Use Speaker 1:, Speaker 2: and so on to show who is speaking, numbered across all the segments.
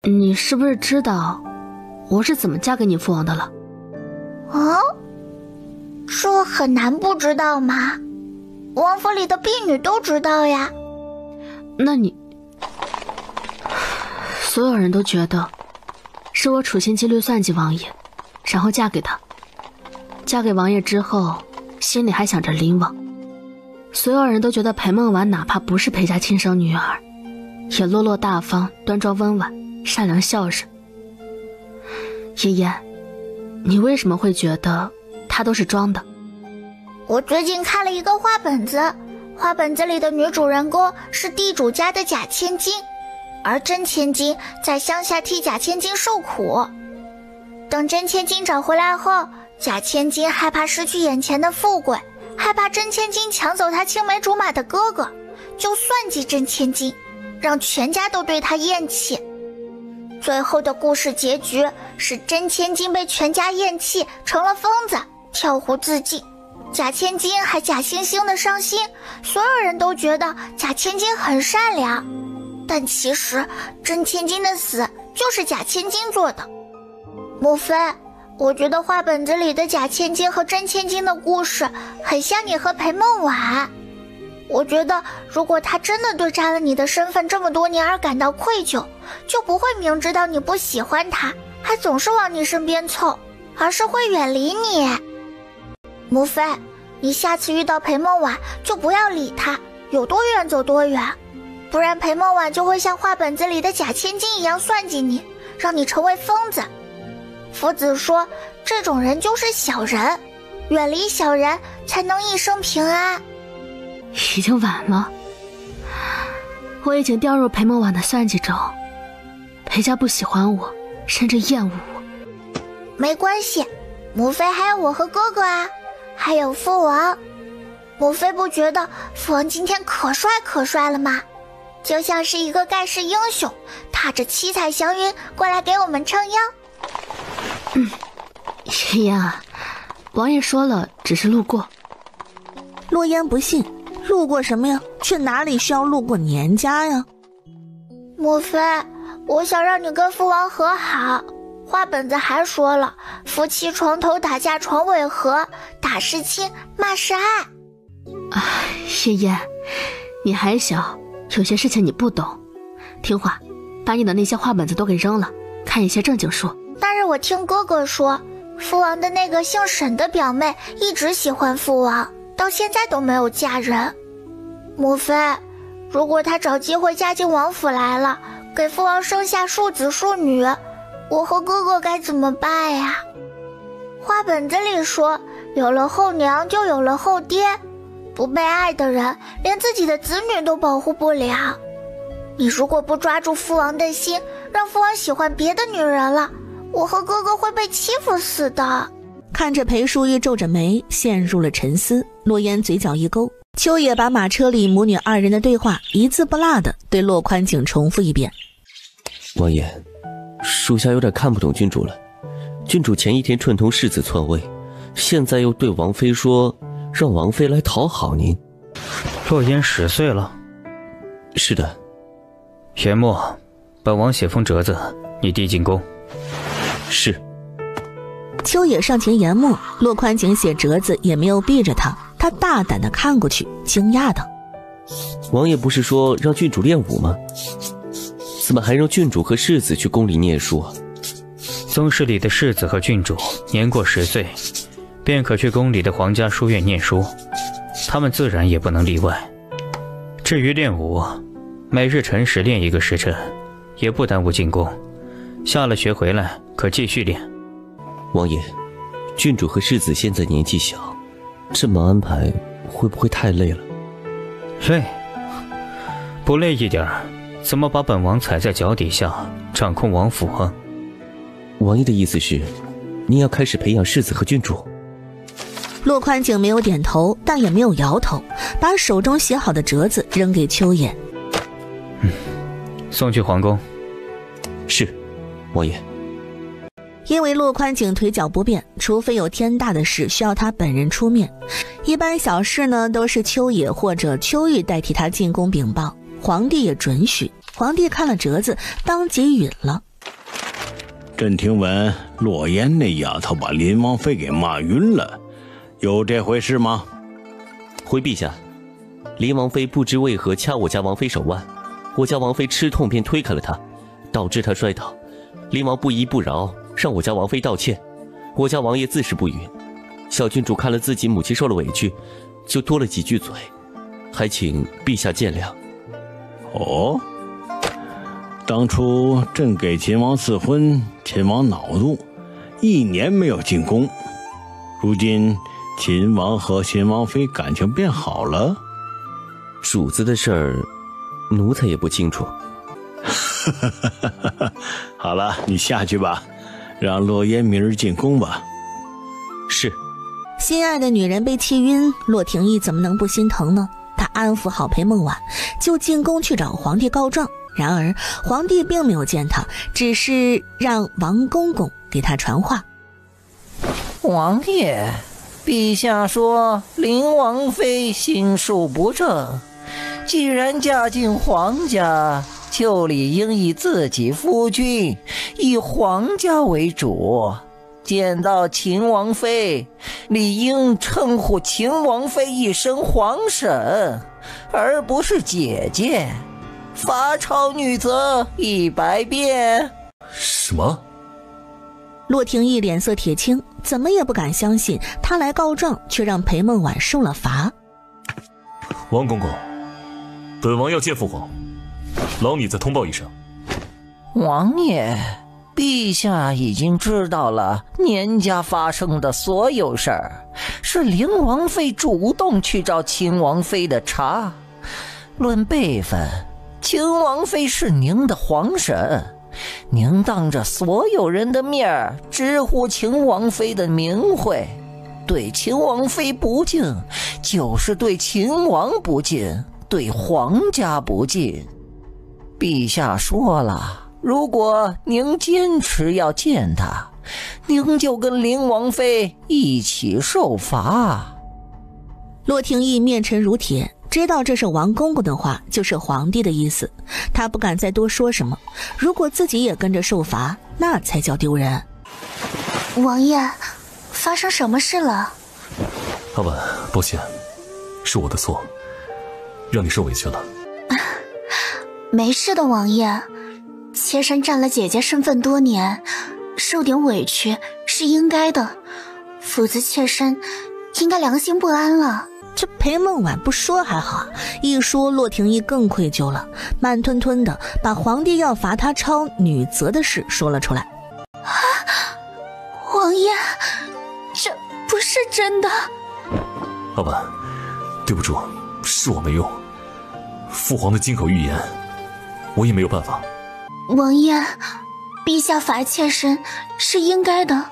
Speaker 1: 你是不是知道我是怎么嫁给你父王的了？
Speaker 2: 这很难不知道吗？王府里的婢女都知道呀。
Speaker 1: 那你……所有人都觉得是我处心积虑算计王爷，然后嫁给他。嫁给王爷之后，心里还想着林王。所有人都觉得裴梦婉哪怕不是裴家亲生女儿，也落落大方、端庄温婉、善良孝顺。妍妍，你为什么会觉得她都是装的？
Speaker 2: 我最近看了一个画本子，画本子里的女主人公是地主家的假千金，而真千金在乡下替假千金受苦。等真千金找回来后，假千金害怕失去眼前的富贵，害怕真千金抢走她青梅竹马的哥哥，就算计真千金，让全家都对她厌弃。最后的故事结局是真千金被全家厌弃，成了疯子，跳湖自尽。假千金还假惺惺的伤心，所有人都觉得假千金很善良，但其实真千金的死就是假千金做的。莫非，我觉得画本子里的假千金和真千金的故事很像你和裴梦婉。我觉得如果他真的对占了你的身份这么多年而感到愧疚，就不会明知道你不喜欢他还总是往你身边凑，而是会远离你。莫非，你下次遇到裴梦婉就不要理他，有多远走多远，不然裴梦婉就会像画本子里的假千金一样算计你，让你成为疯子。夫子说，这种人就是小人，远离小人才能一生平安。
Speaker 1: 已经晚了，我已经掉入裴梦婉的算计中，裴家不喜欢我，甚至厌恶我。
Speaker 2: 没关系，母妃还有我和哥哥啊，还有父王。母妃不觉得父王今天可帅了吗？就像是一个盖世英雄，踏着七彩祥云过来给我们撑腰。
Speaker 1: 妍妍啊，王爷说了，只是路过。
Speaker 3: 洛烟不信，路过什么呀？去哪里需要路过年家呀？
Speaker 2: 母妃，我想让你跟父王和好。画本子还说了，夫妻床头打架床尾和，打是亲，骂是爱。
Speaker 1: 妍妍，你还小，有些事情你不懂。听话，把你的那些画本子都给扔了，看一些正经书。
Speaker 2: 但是我听哥哥说，父王的那个姓沈的表妹一直喜欢父王，到现在都没有嫁人。母妃，如果她找机会嫁进王府来了，给父王生下庶子庶女，我和哥哥该怎么办呀？画本子里说，有了后娘就有了后爹，不被爱的人连自己的子女都保护不了。你如果不抓住父王的心，让父王喜欢别的女人了，我和哥哥会被欺负死的。
Speaker 3: 看着裴淑玉皱着眉陷入了沉思，洛烟嘴角一勾。秋野把马车里母女二人的对话一字不落地对洛宽景重复一遍。
Speaker 4: 王爷，属下有点看不懂郡主了。郡主前一天串通世子篡位，现在又对王妃说让王妃来讨好您。
Speaker 5: 洛烟10岁了。
Speaker 4: 是的。
Speaker 5: 研墨，本王写封折子，你递进宫。
Speaker 4: 是。
Speaker 3: 秋野上前研墨，洛宽景写折子也没有避着他，他大胆地看过去，惊讶道：
Speaker 4: 王爷不是说让郡主练武吗？怎么还让郡主和世子去宫里念书啊？
Speaker 5: 宗室里的世子和郡主年过10岁，便可去宫里的皇家书院念书，他们自然也不能例外。至于练武，每日辰时练1个时辰，也不耽误进宫。下了学回来可继续练。
Speaker 4: 王爷，郡主和世子现在年纪小，这么安排会不会太累了？
Speaker 5: 累？不累一点怎么把本王踩在脚底下，掌控王府啊？
Speaker 4: 王爷的意思是，您要开始培养世子和郡主？
Speaker 3: 洛宽景没有点头，但也没有摇头，把手中写好的折子扔给秋野。
Speaker 5: 送去皇宫。
Speaker 4: 是，王爷。
Speaker 3: 因为洛宽景腿脚不便，除非有天大的事需要他本人出面，一般小事呢都是秋野或者秋玉代替他进宫禀报，皇帝也准许。皇帝看了折子，当即允了，
Speaker 6: 朕听闻洛言那丫头把林王妃给骂晕了，有这回事吗？
Speaker 4: 回陛下，林王妃不知为何掐我家王妃手腕，我家王妃吃痛便推开了她，导致她摔倒。林王不依不饶，让我家王妃道歉，我家王爷自是不允。小郡主看了自己母亲受了委屈，就多了几句嘴，还请陛下见谅。
Speaker 6: 哦，当初朕给秦王赐婚，秦王恼怒，1年没有进宫，如今秦王和秦王妃感情变好了？
Speaker 4: 主子的事儿，奴才也不清楚。
Speaker 6: 好了，你下去吧，让洛言明日进宫吧。
Speaker 4: 是。
Speaker 3: 心爱的女人被气晕，洛廷义怎么能不心疼呢？他安抚好裴梦婉，就进宫去找皇帝告状。然而皇帝并没有见他，只是让王公公给他传话。
Speaker 7: 王爷，陛下说林王妃心术不正，既然嫁进皇家，就理应以自己夫君，以皇家为主。见到秦王妃，理应称呼秦王妃一声皇婶，而不是姐姐。罚抄女则100遍。
Speaker 8: 什么？
Speaker 3: 洛廷义脸色铁青，怎么也不敢相信他来告状，却让裴梦婉受了罚。
Speaker 8: 王公公，本王要见父皇，劳你再通报一声。
Speaker 7: 王爷，陛下已经知道了年家发生的所有事儿，是林王妃主动去找秦王妃的茬。论辈分，秦王妃是您的皇婶，您当着所有人的面直呼秦王妃的名讳，对秦王妃不敬，就是对秦王不敬，对皇家不敬。陛下说了，如果您坚持要见他，您就跟林王妃一起受罚。
Speaker 3: 洛廷义面沉如铁，知道这是王公公的话，就是皇帝的意思，他不敢再多说什么。如果自己也跟着受罚，那才叫丢人。
Speaker 2: 王爷，发生什么事了？
Speaker 8: 阿婉，抱歉，是我的错，让你受委屈了。
Speaker 2: 没事的，王爷。妾身占了姐姐身份多年，受点委屈是应该的，否则妾身应该良心不安了。
Speaker 3: 这裴梦婉不说还好，一说洛廷义更愧疚了，慢吞吞的把皇帝要罚他抄女则的事说了出来。
Speaker 2: 王爷，这不是真的。
Speaker 8: 阿婉，对不住，是我没用，父皇的金口玉言，我也没有办法。
Speaker 2: 王爷，陛下罚妾身是应该的，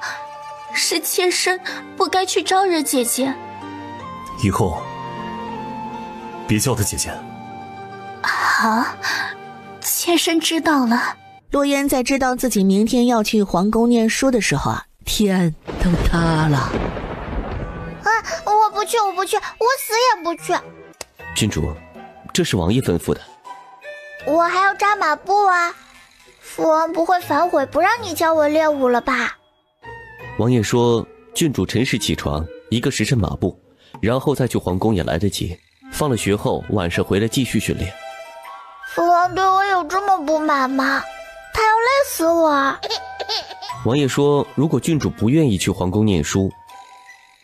Speaker 2: 是妾身不该去招惹姐姐。
Speaker 8: 以后别叫她姐姐。
Speaker 2: 好，妾身知道了。
Speaker 3: 洛言在知道自己明天要去皇宫念书的时候天都塌了。
Speaker 2: 我不去，我死也不去。
Speaker 4: 郡主，这是王爷吩咐的。
Speaker 2: 我还要扎马步啊。父王不会反悔不让你教我练武了吧？
Speaker 4: 王爷说郡主晨时起床，1个时辰马步，然后再去皇宫也来得及，放了学后晚上回来继续训练。
Speaker 2: 父王对我有这么不满吗？他要累死我。
Speaker 4: 王爷说如果郡主不愿意去皇宫念书，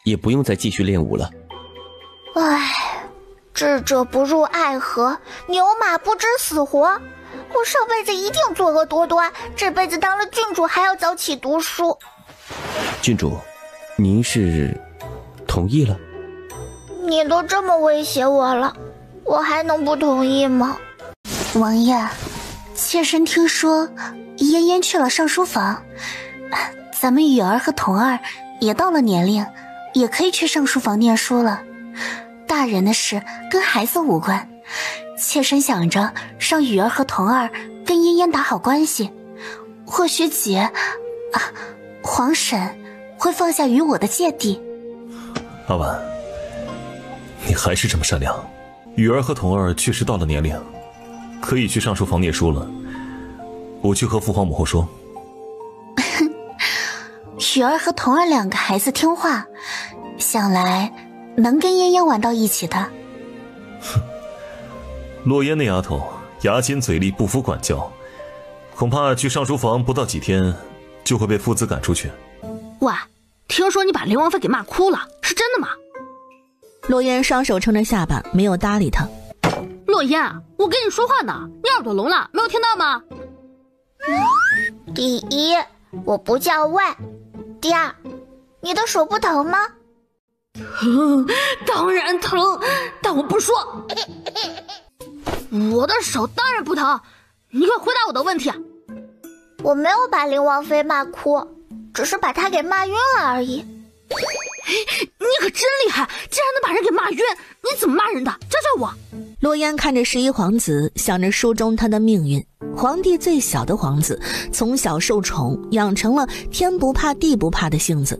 Speaker 4: 也不用再继续练武了。
Speaker 2: 唉，智者不入爱河，牛马不知死活。我上辈子一定作恶多端，这辈子当了郡主还要早起读书。
Speaker 4: 郡主，您是同意了？
Speaker 2: 你都这么威胁我了，我还能不同意吗？王爷，妾身听说嫣嫣去了上书房，咱们雨儿和童儿也到了年龄，也可以去上书房念书了。大人的事跟孩子无关，妾身想着让雨儿和童儿跟嫣嫣打好关系，或许皇婶会放下与我的芥蒂。
Speaker 8: 阿婉，你还是这么善良。雨儿和童儿确实到了年龄，可以去上书房念书了。我去和父皇母后说。
Speaker 2: 雨儿和童儿两个孩子听话，想来能跟嫣嫣玩到一起的。
Speaker 8: 哼，洛烟那丫头牙尖嘴利，不服管教，恐怕去上书房不到几天就会被父子赶出去。
Speaker 1: 喂，听说你把林王妃给骂哭了，是真的吗？
Speaker 3: 洛烟双手撑着下巴，没有搭理他。
Speaker 1: 洛烟，我跟你说话呢，你耳朵聋了，没有听到吗？
Speaker 2: 第一，我不叫喂。第二，你的手不疼吗？
Speaker 1: 疼，当然疼，但我不说。我的手当然不疼，你快回答我的问题。
Speaker 2: 我没有把林王妃骂哭，只是把她给骂晕了而已。
Speaker 1: 你可真厉害，竟然能把人给骂晕，你怎么骂人的？教教我。
Speaker 3: 洛烟看着11皇子，想着书中他的命运。皇帝最小的皇子，从小受宠，养成了天不怕地不怕的性子。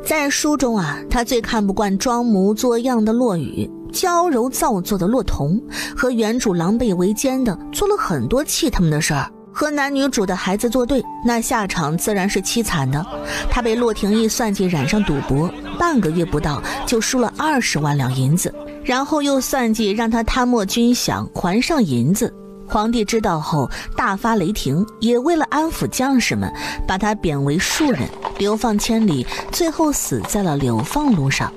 Speaker 3: 在书中啊，他最看不惯装模作样的洛雨，娇柔造作的洛童，和原主狼狈为奸的，做了很多气他们的事儿。和男女主的孩子作对，那下场自然是凄惨的。他被洛廷义算计染上赌博，半个月不到就输了20万两银子，然后又算计让他贪墨军饷还上银子。皇帝知道后大发雷霆，也为了安抚将士们，把他贬为庶人，流放千里，最后死在了流放路上。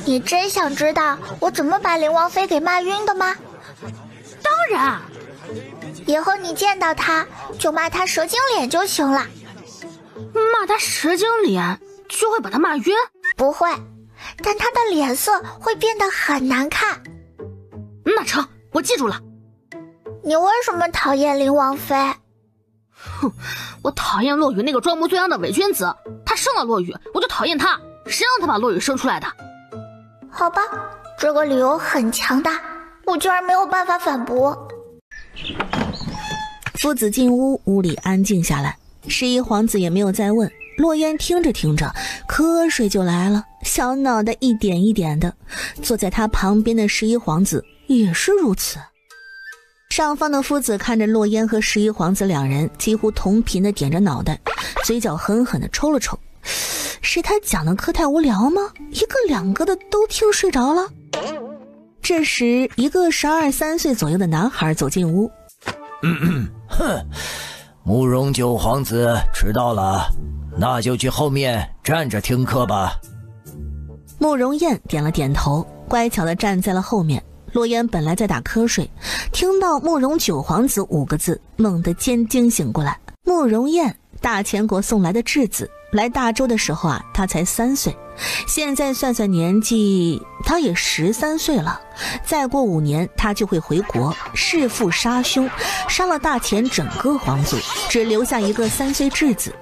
Speaker 2: 你真想知道我怎么把林王妃给骂晕的吗？
Speaker 1: 当然。
Speaker 2: 以后你见到他就骂他蛇精脸就行了。
Speaker 1: 骂他蛇精脸就会把他骂晕？
Speaker 2: 不会，但他的脸色会变得很难看。
Speaker 1: 那成，我记住了。
Speaker 2: 你为什么讨厌林王妃？
Speaker 1: 哼，我讨厌洛雨那个装模作样的伪君子，他生了洛雨，我就讨厌他，谁让他把洛雨生出来的？
Speaker 2: 好吧，这个理由很强大，我居然没有办法反驳。
Speaker 3: 父子进屋，屋里安静下来。11皇子也没有再问。洛烟听着听着，瞌睡就来了，小脑袋一点一点的。坐在他旁边的11皇子也是如此。上方的夫子看着洛烟和11皇子两人几乎同频的点着脑袋，嘴角狠狠的抽了抽。是他讲的课太无聊吗？一个两个的都听睡着了。这时一个12、13岁左右的男孩走进屋。
Speaker 7: 哼，慕容九皇子迟到了，那就去后面站着听课吧。
Speaker 3: 慕容燕点了点头，乖巧地站在了后面。洛烟本来在打瞌睡，听到慕容九皇子5个字，猛地间惊醒过来。慕容燕，大前国送来的质子，来大周的时候啊，他才3岁，现在算算年纪，他也13岁了。再过5年，他就会回国，弑父杀兄，杀了大前整个皇族，只留下一个3岁质子，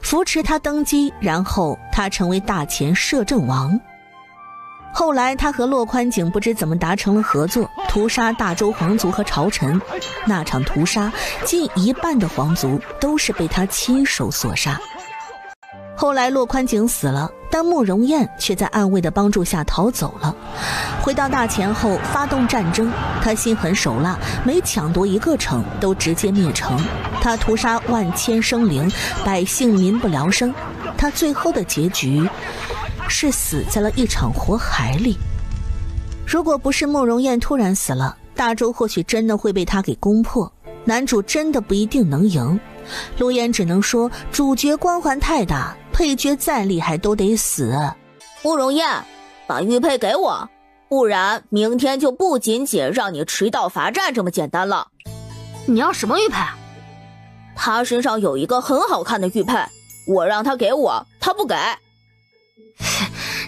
Speaker 3: 扶持他登基，然后他成为大前摄政王。后来他和洛宽景不知怎么达成了合作，屠杀大周皇族和朝臣。那场屠杀，近1半的皇族都是被他亲手所杀。后来洛宽景死了，但慕容燕却在暗卫的帮助下逃走了。回到大前后发动战争，他心狠手辣，每抢夺一个城都直接灭城。他屠杀万千生灵，百姓民不聊生。他最后的结局是死在了一场火海里。如果不是慕容燕突然死了，大周或许真的会被他给攻破，男主真的不一定能赢。陆燕只能说主角光环太大，配角再厉害都得死。
Speaker 9: 慕容燕，把玉佩给我，不然明天就不仅仅让你迟到罚站这么简单了。
Speaker 1: 你要什么玉佩？
Speaker 9: 他身上有一个很好看的玉佩，我让他给我，他不给。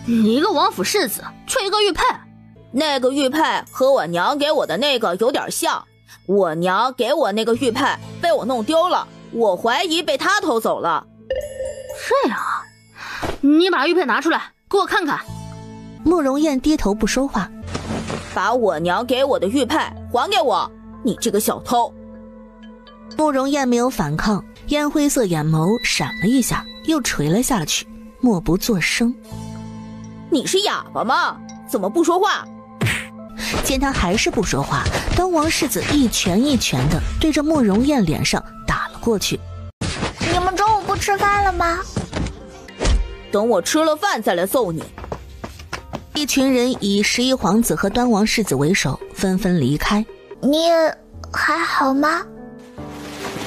Speaker 1: 你一个王府世子，缺一个玉佩？
Speaker 9: 那个玉佩和我娘给我的那个有点像，我娘给我那个玉佩被我弄丢了，我怀疑被他偷走了。
Speaker 1: 这样啊，你把玉佩拿出来给我看看。
Speaker 3: 慕容燕低头不说话。
Speaker 9: 把我娘给我的玉佩还给我，你这个小偷。
Speaker 3: 慕容燕没有反抗，烟灰色眼眸闪了一下，又垂了下去，默不作声。
Speaker 9: 你是哑巴吗？怎么不说话？
Speaker 3: 见他还是不说话，当王世子一拳一拳的对着慕容燕脸上打了过去。
Speaker 2: 你们中午不吃饭了吗？
Speaker 9: 等我吃了饭再来揍你。
Speaker 3: 一群人以11皇子和端王世子为首，纷纷离开。
Speaker 2: 你还好吗？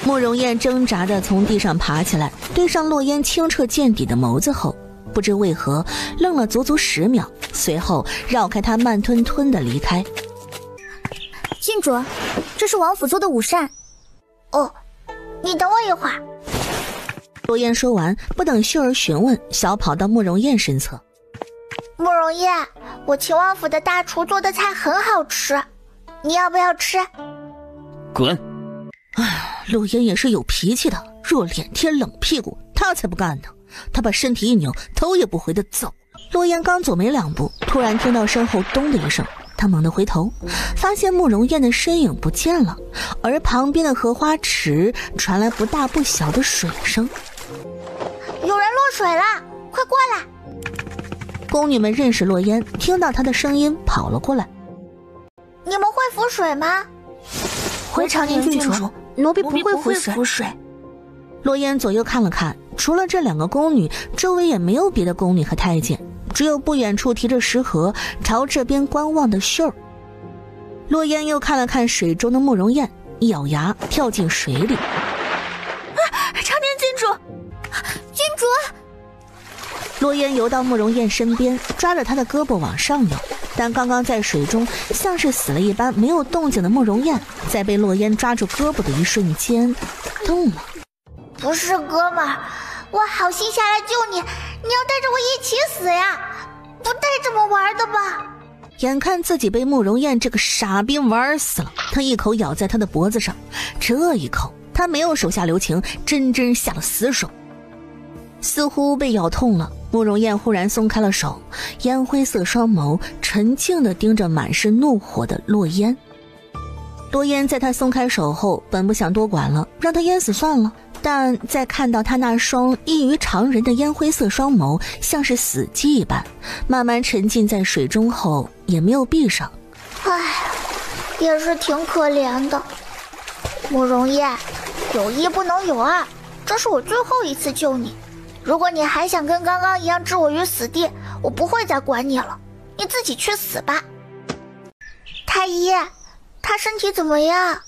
Speaker 3: 慕容燕挣扎地从地上爬起来，对上洛烟清澈见底的眸子后，不知为何愣了足足10秒，随后绕开他，慢吞吞地离开。
Speaker 2: 郡主，这是王府做的午膳。哦，你等我一会儿。
Speaker 3: 洛烟说完，不等秀儿询问，小跑到慕容燕身侧。
Speaker 2: 慕容燕，我秦王府的大厨做的菜很好吃，你要不要吃？
Speaker 5: 滚！
Speaker 3: 洛烟也是有脾气的，热脸贴冷屁股，他才不干呢。他把身体一扭，头也不回地走。洛烟刚走没2步，突然听到身后咚的一声，他猛地回头，发现慕容燕的身影不见了，而旁边的荷花池传来不大不小的水声。
Speaker 2: 有人落水了，快过来！
Speaker 3: 宫女们认识洛烟，听到她的声音跑了过来。
Speaker 2: 你们会浮水吗？
Speaker 1: 回朝宁郡主，奴婢不会浮水。
Speaker 3: 洛烟左右看了看，除了这2个宫女，周围也没有别的宫女和太监，只有不远处提着食盒朝这边观望的秀儿。洛烟又看了看水中的慕容燕，一咬牙跳进水里。
Speaker 1: 朝宁郡主，
Speaker 2: 郡主！
Speaker 3: 洛烟游到慕容燕身边，抓着她的胳膊往上摇，但刚刚在水中像是死了一般没有动静的慕容燕，在被洛烟抓住胳膊的一瞬间动了。
Speaker 2: 不是哥们儿，我好心下来救你，你要带着我一起死呀？不带这么玩的吧？
Speaker 3: 眼看自己被慕容燕这个傻逼玩死了，他一口咬在他的脖子上，这一口他没有手下留情，真下了死手。似乎被咬痛了，慕容燕忽然松开了手，烟灰色双眸沉静地盯着满是怒火的洛烟。洛烟在他松开手后，本不想多管了，让他淹死算了，但在看到他那双异于常人的烟灰色双眸像是死寂一般，慢慢沉浸在水中后，也没有闭上。
Speaker 2: 唉，也是挺可怜的。慕容燕，有一不能有二，这是我最后一次救你。如果你还想跟刚刚一样置我于死地，我不会再管你了，你自己去死吧。太医，他身体怎么样？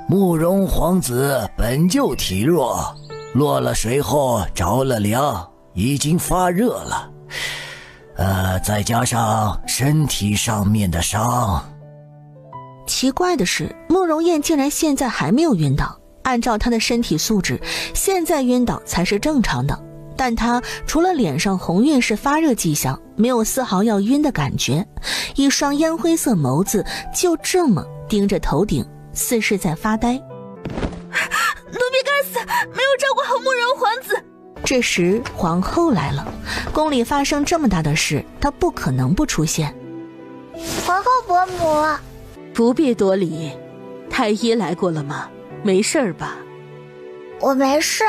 Speaker 7: 慕容皇子本就体弱，落了水后着了凉，已经发热了。再加上身体上面的伤。
Speaker 3: 奇怪的是，慕容燕竟然现在还没有晕倒。按照他的身体素质，现在晕倒才是正常的，但他除了脸上红晕是发热迹象，没有丝毫要晕的感觉，一双烟灰色眸子就这么盯着头顶，似是在发呆。
Speaker 1: 奴婢该死，没有照顾好慕容皇子。
Speaker 3: 这时皇后来了，宫里发生这么大的事，她不可能不出现。
Speaker 2: 皇后伯母，
Speaker 1: 不必多礼。太医来过了吗？没事吧？
Speaker 2: 我没事。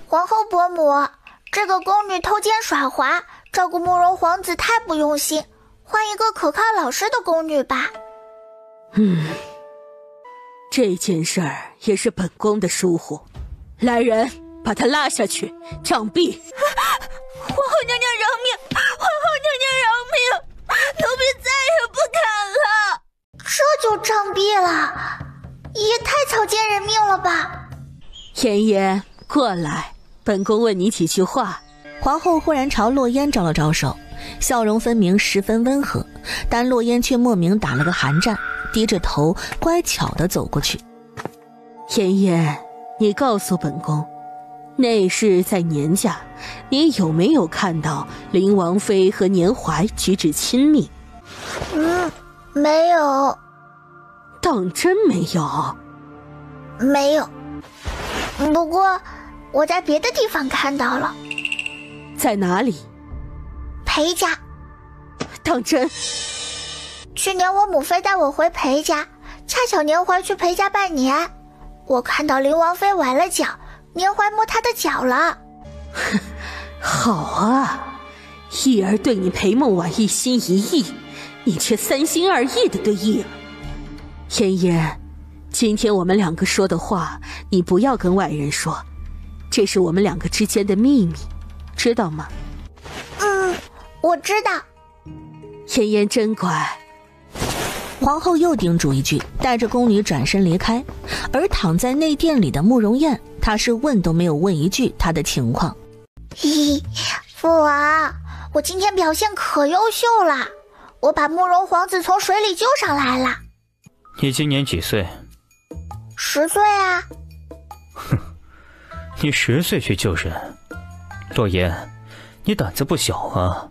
Speaker 2: 皇后伯母，这个宫女偷奸耍滑，照顾慕容皇子太不用心，换一个可靠老实的宫女吧。
Speaker 1: 这件事儿也是本宫的疏忽。来人，把她拉下去杖毙。皇后娘娘饶命！皇后娘娘饶命！奴婢再也不敢了。
Speaker 2: 这就杖毙了？也太草菅人命了吧！
Speaker 1: 妍妍，过来，本宫问你几句话。
Speaker 3: 皇后忽然朝洛烟招了招手，笑容分明十分温和，但洛烟却莫名打了个寒战，低着头乖巧地走过去。
Speaker 1: 妍妍，你告诉本宫，那日在年家，你有没有看到林王妃和年华举止亲密？
Speaker 2: 没有。
Speaker 1: 当真没有？
Speaker 2: 没有。不过我在别的地方看到了。
Speaker 1: 在哪里？
Speaker 2: 裴家。
Speaker 1: 当真？
Speaker 2: 去年我母妃带我回裴家，恰巧年华去裴家拜年，我看到林王妃崴了脚，年华摸她的脚了。
Speaker 1: 好啊，义儿对你裴梦婉一心一意，你却三心二意的对义儿。妍妍，今天我们2个说的话，你不要跟外人说，这是我们2个之间的秘密。
Speaker 3: 知道吗？
Speaker 2: 我知道。
Speaker 3: 妍妍真乖。皇后又叮嘱一句，带着宫女转身离开。而躺在内殿里的慕容燕，她是问都没有问一句她的情况。
Speaker 2: 嘿，父王，我今天表现可优秀了，我把慕容皇子从水里救上来了。
Speaker 5: 你今年几岁
Speaker 2: ？10岁啊。
Speaker 5: 哼，你10岁去救人，洛言，你胆子不小啊，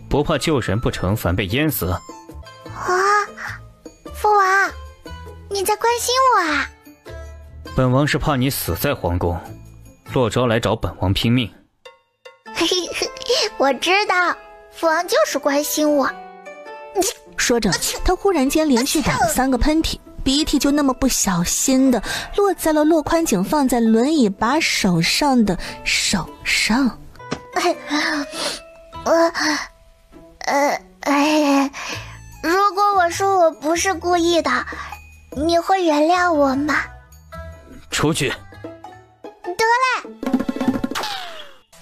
Speaker 5: 不怕救人不成反被淹死？
Speaker 2: 啊，父王，你在关心我啊？
Speaker 5: 本王是怕你死在皇宫，落招来找本王拼命。
Speaker 2: 嘿嘿，我知道，父王就是关心我。
Speaker 3: 说着，他忽然间连续打了3个喷嚏，鼻涕就那么不小心的落在了骆宽景放在轮椅把手上的手上。
Speaker 2: 如果我说我不是故意的，你会原谅我吗？
Speaker 5: 出去。
Speaker 2: 得嘞。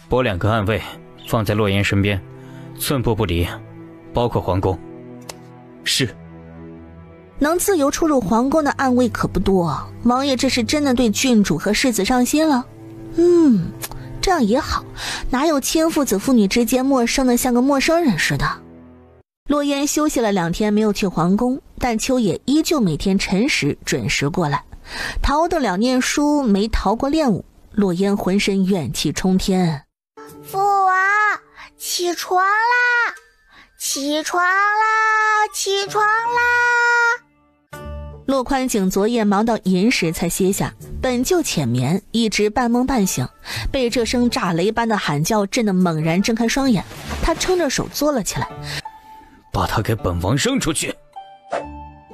Speaker 5: 拨2个暗卫放在洛言身边，寸步不离，包括皇宫。
Speaker 4: 是。
Speaker 3: 能自由出入皇宫的暗卫可不多，王爷这是真的对郡主和世子上心了。这样也好，哪有亲父子父女之间陌生的像个陌生人似的。洛言休息了2天没有去皇宫，但秋野依旧每天辰时准时过来，逃得了念书，没逃过练武。洛言浑身怨气冲天。
Speaker 2: 父王，起床啦！起床啦！起床啦！
Speaker 3: 骆宽景昨夜忙到寅时才歇下，本就浅眠，一直半梦半醒，被这声炸雷般的喊叫震得猛然睁开双眼。他撑着手坐了起来，
Speaker 5: 把他给本王扔出去。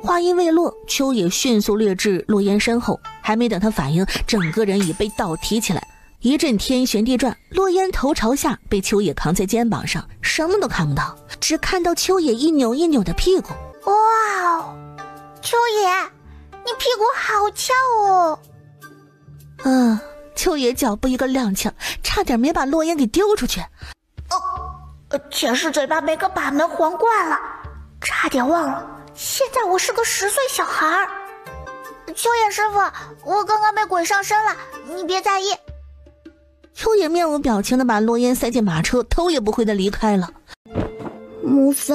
Speaker 3: 话音未落，秋野迅速掠至洛言身后，还没等他反应，整个人已被倒提起来，一阵天旋地转，洛言头朝下被秋野扛在肩膀上，什么都看不到，只看到秋野一扭一扭的屁股。
Speaker 2: 哇哦，秋野，你屁股好翘哦。
Speaker 3: 秋野脚步一个踉跄，差点没把洛言给丢出去。
Speaker 2: 前世嘴巴没个把门皇冠了，差点忘了，现在我是个10岁小孩。秋野师傅，我刚刚被鬼上身了，你别在意。
Speaker 3: 秋野面无表情的把洛言塞进马车，头也不回的离开了。
Speaker 2: 母妃，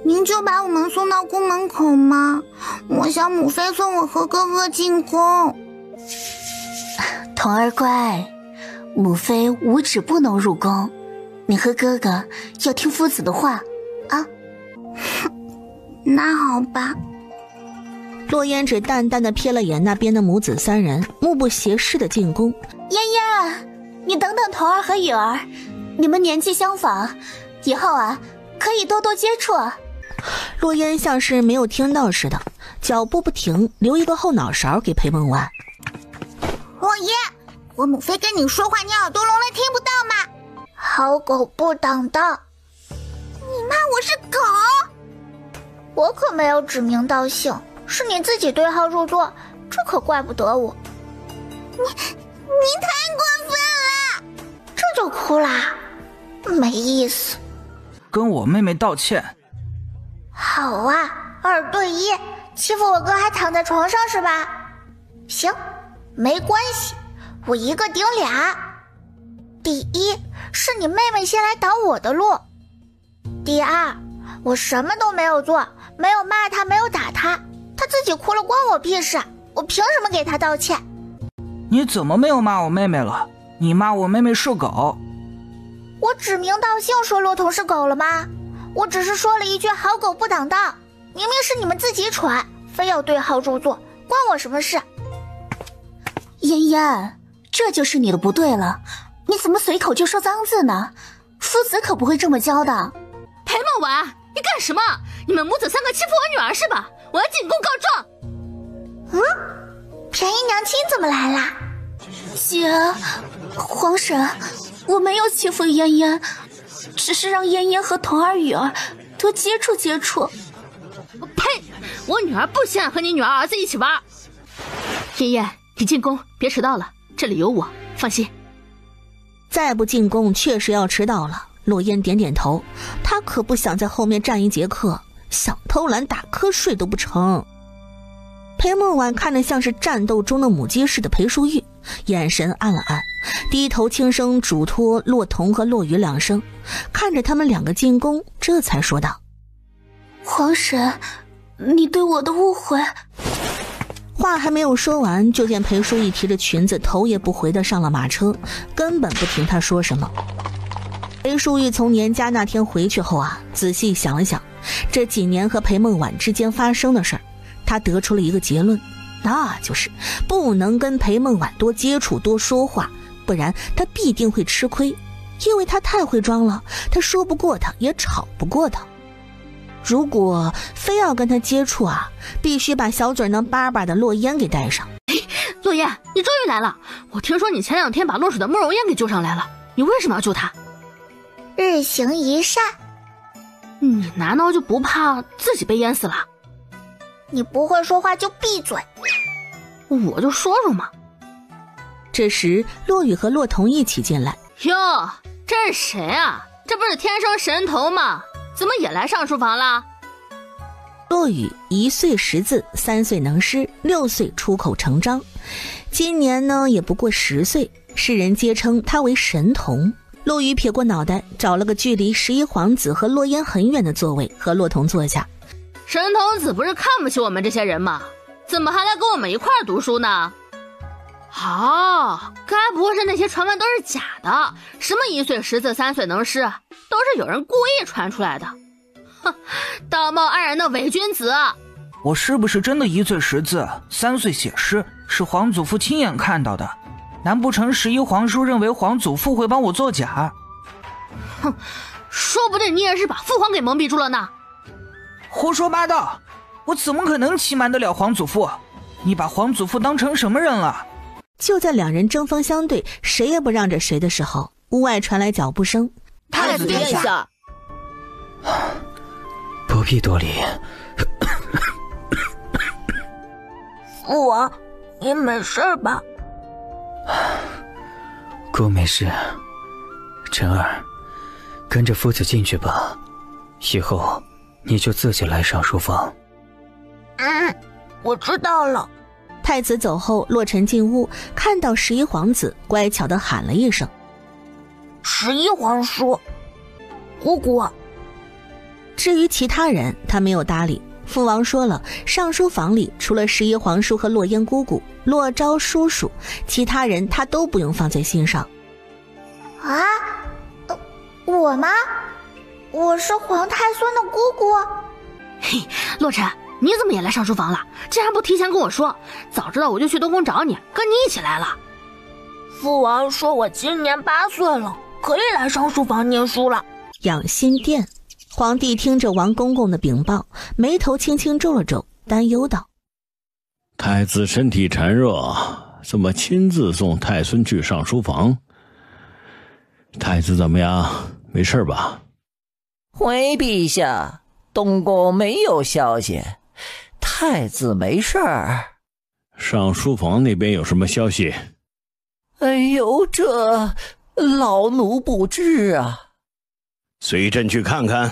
Speaker 2: 您就把我们送到宫门口吗？我想母妃送我和哥哥进宫。
Speaker 10: 童儿乖，母妃无旨不能入宫，你和哥哥要听夫子的话啊。
Speaker 2: 那好吧。
Speaker 3: 洛言只淡淡的瞥了眼那边的母子3人，目不斜视的进宫。
Speaker 10: 嫣嫣，你等等童儿和允儿，你们年纪相仿，以后可以多多接触。
Speaker 3: 洛言像是没有听到似的，脚步不停，留一个后脑勺给裴梦婉。
Speaker 2: 洛言，我母妃跟你说话，你耳朵聋了听不到吗？好狗不挡道。你骂我是狗？我可没有指名道姓，是你自己对号入座，这可怪不得我。你太过分了，这就哭啦，没意思。
Speaker 11: 跟我妹妹道歉。
Speaker 2: 好啊，2对1，欺负我哥还躺在床上是吧？行，没关系，我一个顶俩。第一，是你妹妹先来挡我的路。第二，我什么都没有做，没有骂她，没有打她，她自己哭了关我屁事，我凭什么给她道歉？
Speaker 11: 你怎么没有骂我妹妹了？你骂我妹妹是狗。
Speaker 2: 我指名道姓说骆童是狗了吗？我只是说了一句好狗不挡道，明明是你们自己蠢，非要对号入座，关我什么事？
Speaker 10: 嫣嫣，这就是你的不对了，你怎么随口就说脏字呢？夫子可不会这么教的。
Speaker 1: 裴梦婉，你干什么？你们母子3个欺负我女儿是吧？我要进宫告状。
Speaker 2: 便宜娘亲怎么来啦？
Speaker 10: 姐，皇婶，我没有欺负嫣嫣，只是让嫣嫣和童儿允儿多接触接触。
Speaker 1: 呸！我女儿不想和你女儿儿子一起玩。嫣嫣，你进宫别迟到了，这里有我，放心。
Speaker 3: 再不进宫确实要迟到了。洛烟点点头，他可不想在后面站一节课，想偷懒打瞌睡都不成。裴梦婉看着像是战斗中的母鸡似的裴淑玉，眼神暗了暗，低头轻声嘱托洛彤和洛雨2声，看着他们2个进宫，这才说道：
Speaker 10: 皇婶，你对我的误会。
Speaker 3: 话还没有说完，就见裴淑玉提着裙子头也不回地上了马车，根本不听他说什么。裴淑玉从年家那天回去后啊，仔细想了想这几年和裴梦婉之间发生的事儿，他得出了一个结论，那就是不能跟裴梦婉多接触多说话，不然他必定会吃亏，因为他太会装了，他说不过他也吵不过他。如果非要跟他接触啊，必须把小嘴能巴巴的洛烟给带上。
Speaker 1: 洛烟，你终于来了！我听说你前2天把落水的慕容烟给救上来了，你为什么要救他？
Speaker 2: 日行一善。
Speaker 1: 你难道就不怕自己被淹死了？
Speaker 2: 你不会说话就闭嘴。
Speaker 1: 我就说说嘛。
Speaker 3: 这时洛雨和洛彤一起进来。
Speaker 1: 哟，这是谁啊？这不是天生神童吗？怎么也来上书房了？
Speaker 3: 洛雨1岁识字，3岁能诗，6岁出口成章，今年呢也不过10岁，世人皆称他为神童。洛雨撇过脑袋，找了个距离11皇子和洛烟很远的座位，和洛彤坐下。
Speaker 1: 神童子不是看不起我们这些人吗？怎么还来跟我们一块儿读书呢？该不会是那些传闻都是假的？什么1岁识字3岁能诗，都是有人故意传出来的。哼，道貌岸然的伪君子！
Speaker 11: 我是不是真的1岁识字3岁写诗，是皇祖父亲眼看到的？难不成11皇叔认为皇祖父会帮我作假？
Speaker 1: 哼，说不定你也是把父皇给蒙蔽住了呢。
Speaker 11: 胡说八道！我怎么可能欺瞒得了皇祖父？你把皇祖父当成什么人了？
Speaker 3: 就在2人针锋相对，谁也不让着谁的时候，屋外传来脚步声。
Speaker 9: 太子殿下，
Speaker 5: 不必多礼。
Speaker 10: 父王，您没事吧？
Speaker 5: 姑没事。晨儿，跟着夫子进去吧，以后你就自己来上书房。
Speaker 10: 我知道了。
Speaker 3: 太子走后，洛尘进屋，看到11皇子，乖巧地喊了一声
Speaker 10: 11皇叔，姑姑。
Speaker 3: 至于其他人，他没有搭理。父王说了，上书房里除了11皇叔和洛烟姑姑、洛昭叔叔，其他人他都不用放在心上。
Speaker 2: 我吗？我是皇太孙的姑姑。
Speaker 1: 嘿，洛尘，你怎么也来上书房了？竟然不提前跟我说，早知道我就去东宫找你，跟你一起来了。
Speaker 10: 父王说我今年8岁了，可以来上书房念书了。
Speaker 3: 养心殿，皇帝听着王公公的禀报，眉头轻轻皱了皱，担忧道：
Speaker 6: 太子身体孱弱，怎么亲自送太孙去上书房？太子怎么样？没事吧？
Speaker 7: 回陛下，东宫没有消息，太子没事儿。
Speaker 6: 上书房那边有什么消息？
Speaker 7: 哎呦，这老奴不知啊。
Speaker 6: 随朕去看看。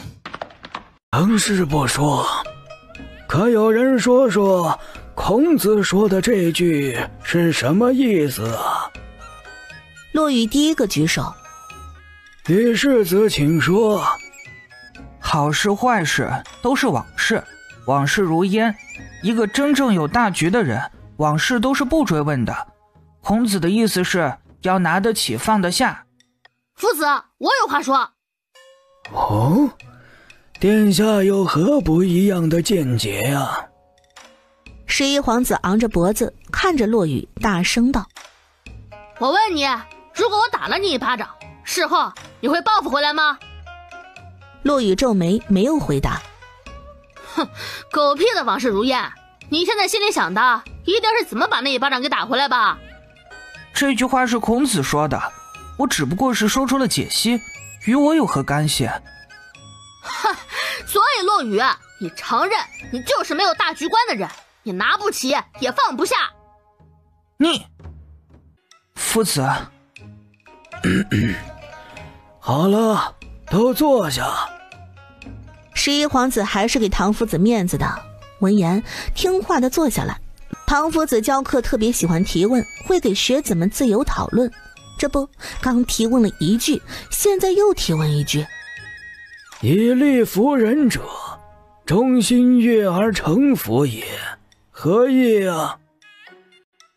Speaker 12: 常事不说，可有人说说孔子说的这句是什么意思啊？
Speaker 3: 洛雨第一个举手。
Speaker 12: 女世子请说。
Speaker 11: 好事坏事都是往事，往事如烟，一个真正有大局的人，往事都是不追问的。孔子的意思是要拿得起放得下。
Speaker 1: 夫子，我有话说。
Speaker 12: 哦，殿下有何不一样的见解呀
Speaker 3: ？11皇子昂着脖子看着洛雨，大声道：
Speaker 1: 我问你，如果我打了你一巴掌，事后你会报复回来吗？
Speaker 3: 洛雨皱眉，没有回答。
Speaker 1: 哼，狗屁的往事如烟，你现在心里想的一定是怎么把那一巴掌给打回来吧？
Speaker 11: 这句话是孔子说的，我只不过是说出了解析，与我有何干系？
Speaker 1: 哼，所以洛雨，你承认你就是没有大局观的人，你拿不起也放不下。
Speaker 11: 你，夫子，
Speaker 12: 好了，都坐下。
Speaker 3: 11皇子还是给唐夫子面子的，闻言听话的坐下来。唐夫子教课特别喜欢提问，会给学子们自由讨论。这不，刚提问了一句，现在又提问一句。
Speaker 12: 以力服人者，忠心悦而成服也，何意啊？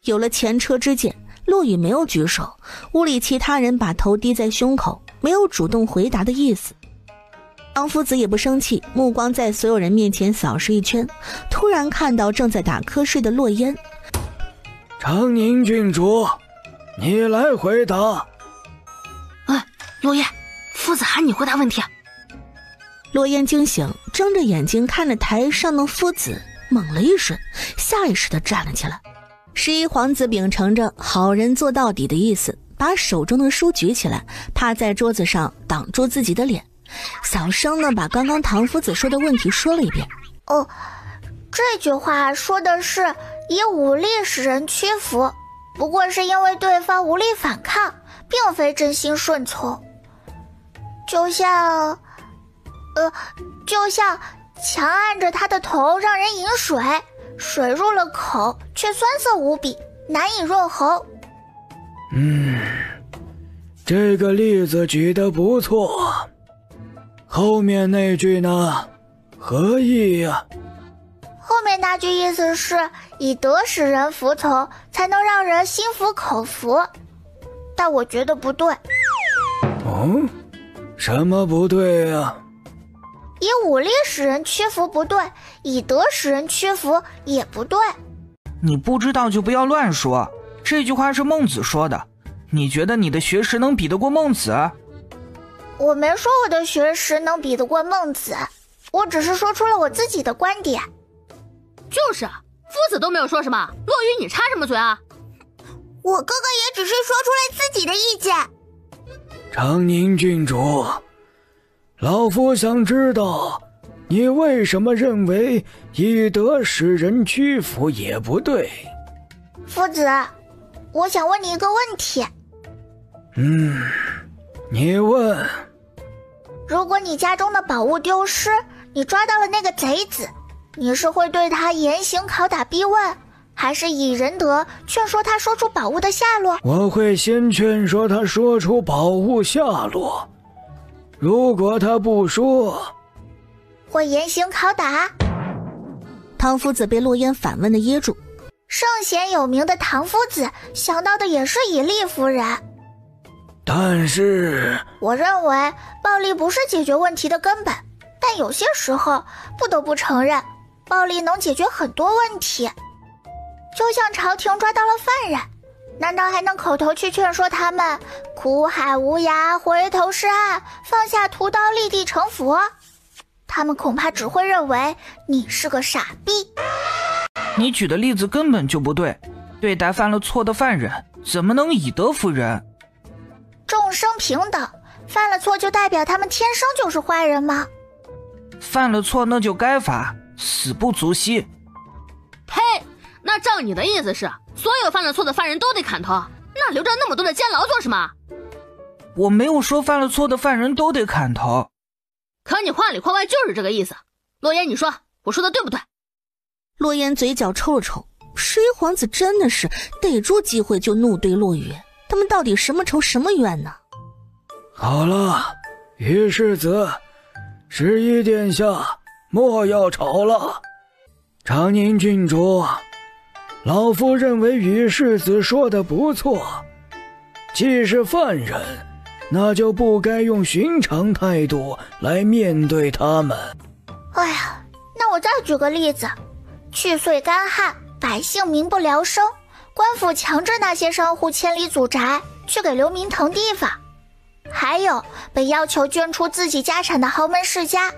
Speaker 3: 有了前车之鉴，骆雨没有举手，屋里其他人把头低在胸口，没有主动回答的意思。唐夫子也不生气，目光在所有人面前扫视一圈，突然看到正在打瞌睡的洛烟。
Speaker 12: 长宁郡主，你来回答。
Speaker 1: 洛烟，夫子喊你回答问题。
Speaker 3: 洛烟惊醒，睁着眼睛看着台上的夫子，猛了一瞬，下意识地站了起来。11皇子秉承着好人做到底的意思，把手中的书举起来，趴在桌子上挡住自己的脸，小声地把刚刚唐夫子说的问题说了一遍。
Speaker 2: 这句话说的是以武力使人屈服，不过是因为对方无力反抗，并非真心顺从。就像强按着他的头让人饮水，水入了口却酸涩无比，难以润喉。
Speaker 12: 这个例子举得不错，后面那句呢？何意呀？
Speaker 2: 后面那句意思是以德使人服从，才能让人心服口服，但我觉得不对。
Speaker 12: 什么不对啊？
Speaker 2: 以武力使人屈服不对，以德使人屈服也不对。
Speaker 11: 你不知道就不要乱说，这句话是孟子说的，你觉得你的学识能比得过孟子？
Speaker 2: 我没说我的学识能比得过孟子，我只是说出了我自己的观点。
Speaker 1: 就是夫子都没有说什么，洛雨你插什么嘴啊？
Speaker 2: 我哥哥也只是说出了自己的意见。
Speaker 12: 长宁郡主，老夫想知道你为什么认为以德使人屈服也不对。
Speaker 2: 夫子，我想问你一个问题。
Speaker 12: 你问。
Speaker 2: 如果你家中的宝物丢失，你抓到了那个贼子，你是会对他严刑拷打逼问，还是以仁德劝说他说出宝物的下落？
Speaker 12: 我会先劝说他说出宝物下落，如果他不说，
Speaker 2: 会严刑拷打。
Speaker 3: 唐夫子被洛烟反问的噎住。
Speaker 2: 圣贤有名的唐夫子想到的也是以力服人，
Speaker 12: 但是
Speaker 2: 我认为暴力不是解决问题的根本，但有些时候不得不承认，暴力能解决很多问题。就像朝廷抓到了犯人，难道还能口头去劝说他们苦海无涯，回头是岸，放下屠刀，立地成佛？他们恐怕只会认为你是个傻逼。
Speaker 11: 你举的例子根本就不对，对待犯了错的犯人，怎么能以德服人？
Speaker 2: 众生平等，犯了错就代表他们天生就是坏人吗？
Speaker 11: 犯了错那就该罚，死不足惜。
Speaker 1: 呸！那照你的意思是，所有犯了错的犯人都得砍头？那留着那么多的监牢做什么？
Speaker 11: 我没有说犯了错的犯人都得砍头。
Speaker 1: 可你话里话外就是这个意思。洛烟，你说我说的对不对？
Speaker 3: 洛烟嘴角抽了抽，11皇子真的是逮住机会就怒对洛雨，他们到底什么仇什么冤呢？
Speaker 12: 好了，于世子，11殿下莫要吵了。长宁郡主，老夫认为于世子说的不错，既是犯人，那就不该用寻常态度来面对他们。
Speaker 2: 哎呀，那我再举个例子，去岁干旱，百姓民不聊生，官府强制那些商户迁离祖宅，去给流民腾地方，还有被要求捐出自己家产的豪门世家，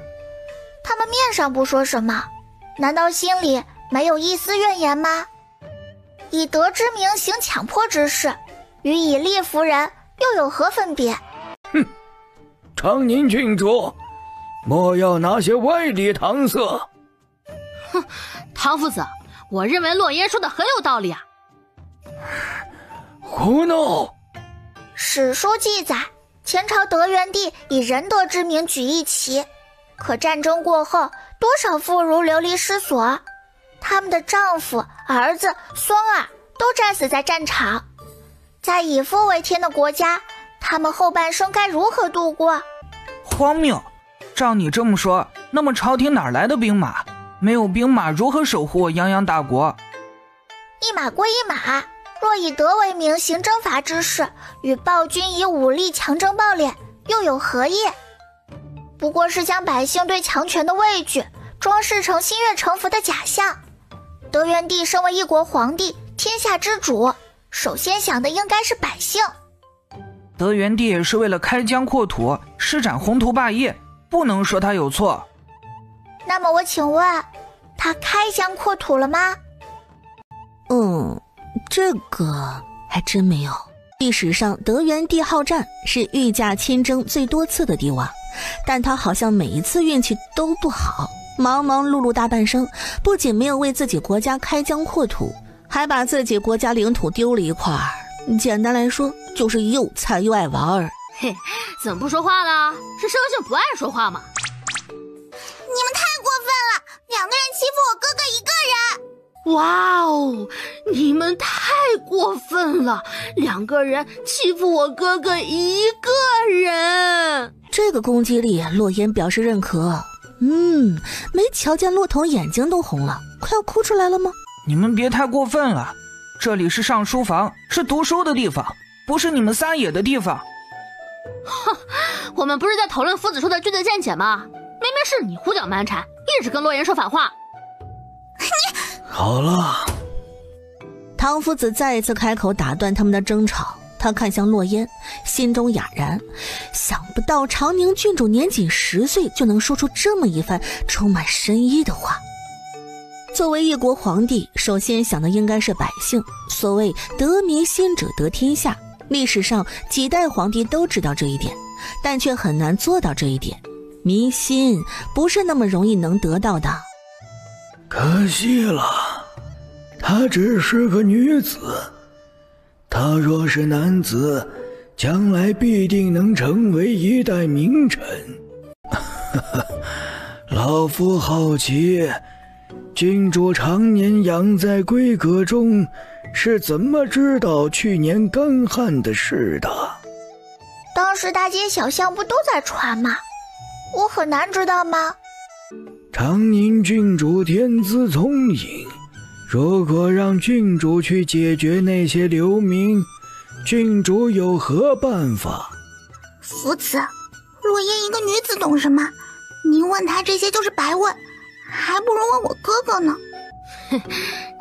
Speaker 2: 他们面上不说什么，难道心里没有一丝怨言吗？以德之名行强迫之事，与以力服人又有何分别？
Speaker 12: 长宁郡主，莫要拿些歪理搪塞。
Speaker 1: 唐夫子，我认为洛烟说的很有道理啊。
Speaker 12: 胡闹！
Speaker 2: 史书记载，前朝德元帝以仁德之名举义旗，可战争过后，多少妇孺流离失所，他们的丈夫、儿子、孙儿都战死在战场。在以父为天的国家，他们后半生该如何度过？
Speaker 11: 荒谬！照你这么说，那么朝廷哪来的兵马？没有兵马，如何守护泱泱大国？
Speaker 2: 一马归一马，若以德为名行征伐之事，与暴君以武力强征暴敛，又有何异？不过是将百姓对强权的畏惧装饰成心悦诚服的假象。德元帝身为一国皇帝，天下之主，首先想的应该是百姓。
Speaker 11: 德元帝是为了开疆扩土，施展宏图霸业，不能说他有错。
Speaker 2: 那么我请问，他开疆扩土了吗？
Speaker 3: 这个还真没有。历史上德元帝好战，是御驾亲征最多次的帝王，但他好像每一次运气都不好，忙忙碌碌大半生，不仅没有为自己国家开疆扩土，还把自己国家领土丢了一块儿。简单来说，就是又菜又爱玩儿。
Speaker 1: 嘿，怎么不说话了？是生性不爱说话吗？
Speaker 2: 你们太过分了，2个人欺负我哥哥一个人。
Speaker 1: 哇哦，你们太过分了！2个人欺负我哥哥一个人。
Speaker 3: 这个攻击力，洛言表示认可。没瞧见骆童眼睛都红了，快要哭出来了吗？
Speaker 11: 你们别太过分了，这里是上书房，是读书的地方，不是你们撒野的地方。
Speaker 1: 哼，我们不是在讨论夫子说的君子见解吗？明明是你胡搅蛮缠，一直跟洛言说反话。
Speaker 12: 好了，
Speaker 3: 唐夫子再一次开口打断他们的争吵。他看向洛烟，心中哑然，想不到长宁郡主年仅10岁就能说出这么一番充满深意的话。作为一国皇帝，首先想的应该是百姓。所谓得民心者得天下，历史上几代皇帝都知道这一点，但却很难做到这一点。民心不是那么容易能得到的。
Speaker 12: 可惜了，她只是个女子，她若是男子，将来必定能成为一代名臣。老夫好奇，郡主常年养在闺阁中，是怎么知道去年干旱的事的？
Speaker 2: 当时大街小巷不都在传吗？我很难知道吗？
Speaker 12: 长宁郡主天资聪颖，如果让郡主去解决那些流民，郡主有何办法？
Speaker 2: 夫子，洛言一个女子懂什么？您问她这些就是白问，还不如问我哥哥呢。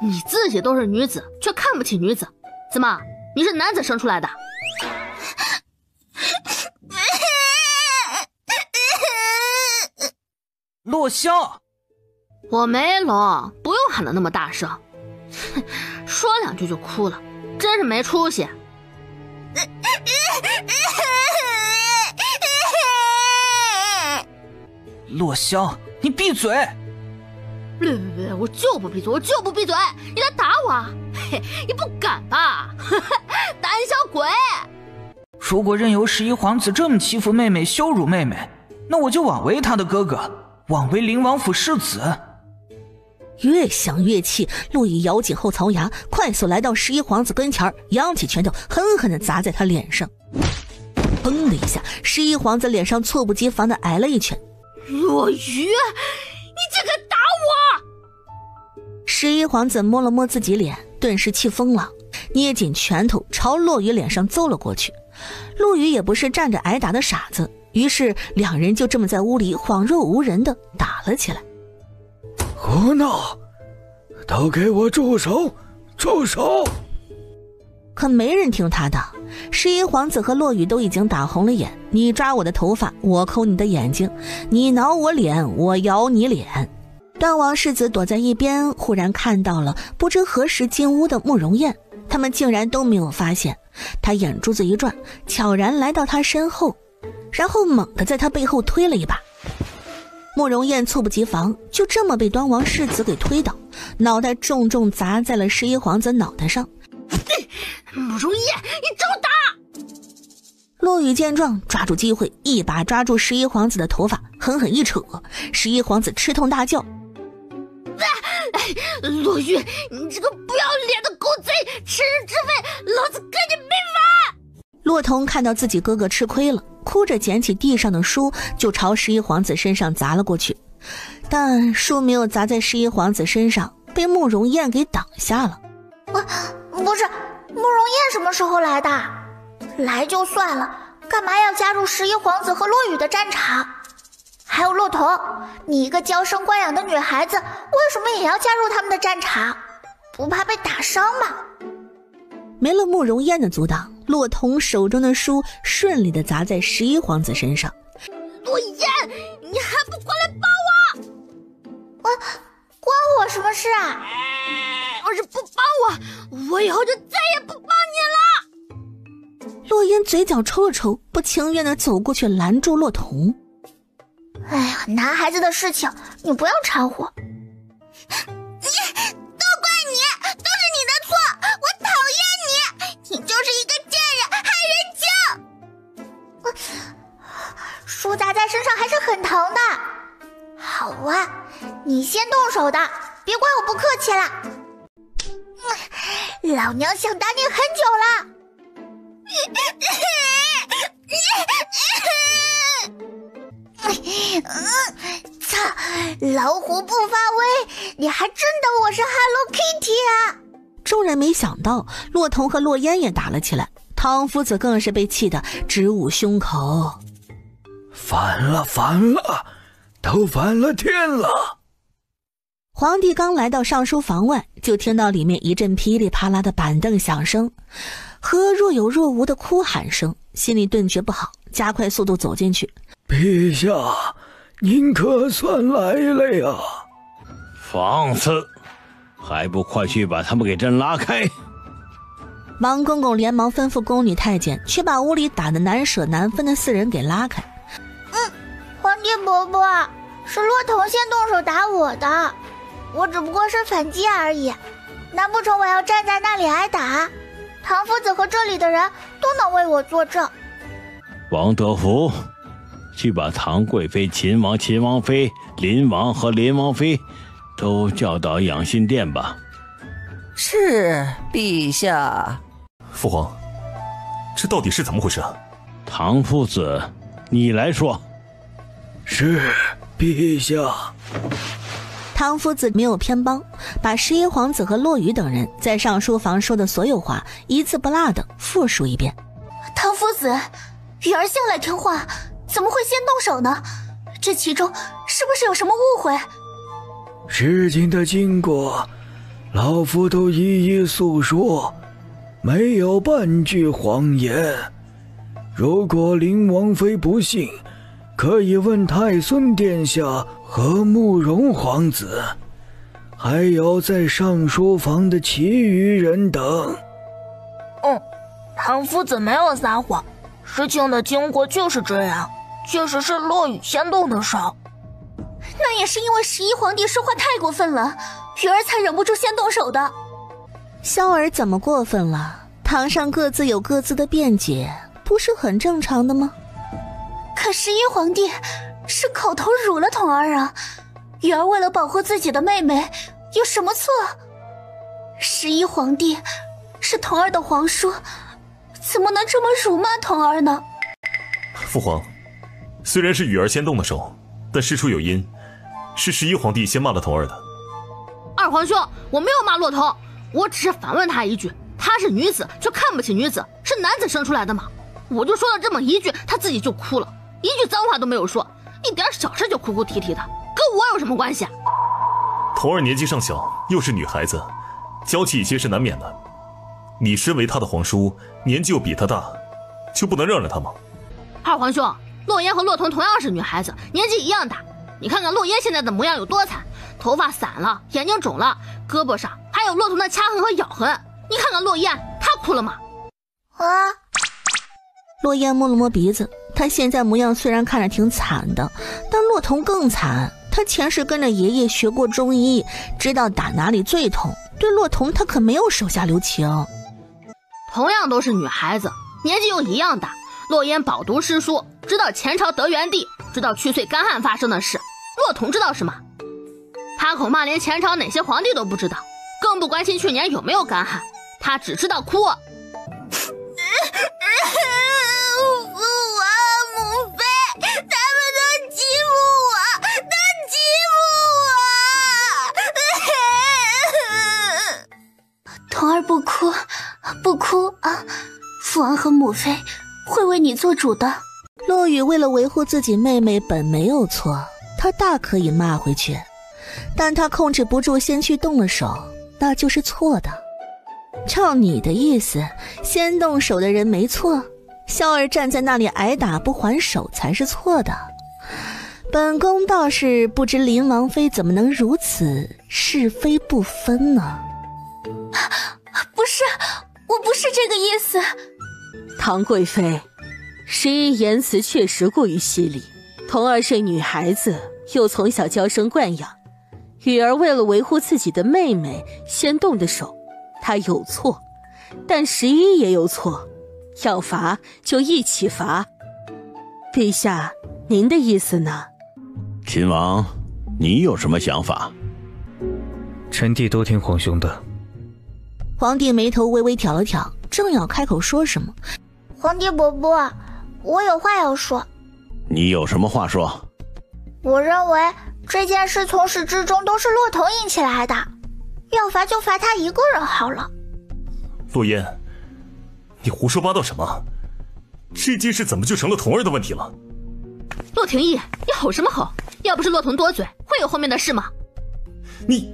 Speaker 1: 你自己都是女子，却看不起女子，怎么？你是男子生出来的？
Speaker 11: 洛萧，
Speaker 1: 我没聋，不用喊得那么大声。说2句就哭了，真是没出息。
Speaker 11: 洛萧，你闭嘴！
Speaker 1: 别，我就不闭嘴，我就不闭嘴！你来打我啊？嘿，你不敢吧？胆小鬼！
Speaker 11: 如果任由11皇子这么欺负妹妹、羞辱妹妹，那我就枉为他的哥哥，枉为灵王府世子。
Speaker 3: 越想越气，陆羽咬紧后槽牙，快速来到11皇子跟前，扬起拳头狠狠地砸在他脸上。砰的一下，11皇子脸上猝不及防地挨了一拳。
Speaker 1: 洛羽，你竟敢打我
Speaker 3: ！11皇子摸了摸自己脸，顿时气疯了，捏紧拳头朝骆羽脸上揍了过去。骆羽也不是站着挨打的傻子，于是2人就这么在屋里恍若无人地打了起来。
Speaker 12: 胡闹！都给我住手！住手！
Speaker 3: 可没人听他的。11皇子和骆羽都已经打红了眼，你抓我的头发，我抠你的眼睛；你挠我脸，我咬你脸。段王世子躲在一边，忽然看到了不知何时进屋的慕容燕，他们竟然都没有发现。他眼珠子一转，悄然来到他身后，然后猛地在他背后推了一把。慕容燕猝不及防，就这么被端王世子给推倒，脑袋重重砸在了11皇子脑袋上。
Speaker 1: 慕容燕，你找打！
Speaker 3: 骆雨见状，抓住机会，一把抓住十一皇子的头发，狠狠一扯，十一皇子吃痛大叫：
Speaker 10: 骆雨，你这个不要脸的狗贼，吃人之非，老子跟你没完！
Speaker 3: 骆童看到自己哥哥吃亏了，哭着捡起地上的书，就朝十一皇子身上砸了过去。但书没有砸在十一皇子身上，被慕容燕给挡下了。
Speaker 2: 不是，慕容燕什么时候来的？来就算了，干嘛要加入十一皇子和骆雨的战场？还有骆童，你一个娇生惯养的女孩子，为什么也要加入他们的战场？不怕被打伤吗？
Speaker 3: 没了慕容燕的阻挡，骆童手中的书顺利地砸在十一皇子身上。
Speaker 10: 骆燕，你还不过来帮我？
Speaker 2: 关我什么事啊？
Speaker 10: 要是不帮我以后就再也不帮你了。
Speaker 3: 骆燕嘴角抽了抽，不情愿地走过去拦住骆童。
Speaker 2: 哎呀，男孩子的事情你不要掺和。都怪你，都是你的错，我讨厌你，你就是一个贱人，害人精。书砸在身上还是很疼的。好啊，你先动手的，别怪我不客气了。老娘想打你很久了。操！老虎不发威，你还真当我是 Hello Kitty 啊！
Speaker 3: 众人没想到，骆童和骆燕也打了起来，汤夫子更是被气得直捂胸口。
Speaker 12: 反了，都反了天了！
Speaker 3: 皇帝刚来到上书房外，就听到里面一阵噼里啪啦的板凳响声和若有若无的哭喊声，心里顿觉不好，加快速度走进去。
Speaker 12: 陛下，您可算来了呀！
Speaker 6: 放肆！还不快去把他们给朕拉开！
Speaker 3: 王公公连忙吩咐宫女太监，去把屋里打得难舍难分的四人给拉开。
Speaker 2: 皇帝伯伯，是骆童先动手打我的，我只不过是反击而已，难不成我要站在那里挨打？唐夫子和这里的人都能为我作证。
Speaker 6: 王德福，去把唐贵妃、秦王、秦王妃、林王和林王妃都叫到养心殿吧。
Speaker 7: 是，陛下。
Speaker 8: 父皇，这到底是怎么回事啊？
Speaker 6: 唐夫子，你来说。
Speaker 12: 是，陛下。
Speaker 3: 唐夫子没有偏帮，把十一皇子和骆雨等人在上书房说的所有话一字不落地复述一遍。
Speaker 10: 唐夫子，雨儿向来听话，怎么会先动手呢？这其中是不是有什么误会？
Speaker 12: 事情的经过，老夫都一一诉说，没有半句谎言。如果林王妃不信，可以问太孙殿下和慕容皇子，还有在上书房的其余人等。
Speaker 10: 唐夫子没有撒谎，事情的经过就是这样，确实是骆雨先动的手。那也是因为十一皇帝说话太过分了，雨儿才忍不住先动手的。
Speaker 3: 萧儿怎么过分了？堂上各自有各自的辩解，不是很正常的吗？
Speaker 10: 可十一皇帝是口头辱了童儿啊，雨儿为了保护自己的妹妹，有什么错？十一皇帝是童儿的皇叔，怎么能这么辱骂童儿呢？
Speaker 8: 父皇，虽然是雨儿先动的手，但事出有因，是十一皇帝先骂了童儿的。
Speaker 1: 二皇兄，我没有骂骆童，我只是反问他一句，她是女子却看不起女子，是男子生出来的吗？我就说了这么一句，他自己就哭了，一句脏话都没有说，一点小事就哭哭啼啼的，跟我有什么关系啊？
Speaker 8: 童儿年纪尚小，又是女孩子，娇气一些是难免的。你身为她的皇叔，年纪又比她大，就不能让着她吗？
Speaker 1: 二皇兄，洛烟和洛童同样是女孩子，年纪一样大，你看看洛烟现在的模样有多惨，头发散了，眼睛肿了，胳膊上还有洛童的掐痕和咬痕，你看看洛烟，她哭了吗？
Speaker 3: 洛烟摸了摸鼻子，他现在模样虽然看着挺惨的，但骆童更惨。他前世跟着爷爷学过中医，知道打哪里最痛，对骆童他可没有手下留情。
Speaker 1: 同样都是女孩子，年纪又一样大，洛烟饱读诗书，知道前朝德元帝，知道去岁干旱发生的事。洛统知道什么？他恐怕连前朝哪些皇帝都不知道，更不关心去年有没有干旱，他只知道哭。
Speaker 2: 父王母妃，他们都欺负我，都欺负我。
Speaker 10: 童儿不哭，不哭啊！父王和母妃会为你做主的。
Speaker 3: 洛雨为了维护自己妹妹本没有错，她大可以骂回去，但她控制不住先去动了手，那就是错的。照你的意思，先动手的人没错，萧儿站在那里挨打不还手才是错的。本宫倒是不知林王妃怎么能如此是非不分呢？
Speaker 10: 不是，我不是这个意思。
Speaker 13: 唐贵妃，十一言辞确实过于犀利。童儿是女孩子，又从小娇生惯养，雨儿为了维护自己的妹妹先动的手，她有错，但十一也有错，要罚就一起罚。陛下，您的意思呢？
Speaker 6: 秦王，你有什么想法？
Speaker 5: 臣弟都听皇兄的。
Speaker 3: 皇帝眉头微微挑了挑，正要开口说什么。
Speaker 2: 皇帝伯伯，我有话要说。
Speaker 6: 你有什么话说？
Speaker 2: 我认为这件事从始至终都是洛统引起来的，要罚就罚他一个人好了。
Speaker 8: 洛烟，你胡说八道什么？这件事怎么就成了童儿的问题了？
Speaker 1: 洛廷义，你吼什么吼？要不是洛统多嘴，会有后面的事吗？
Speaker 8: 你……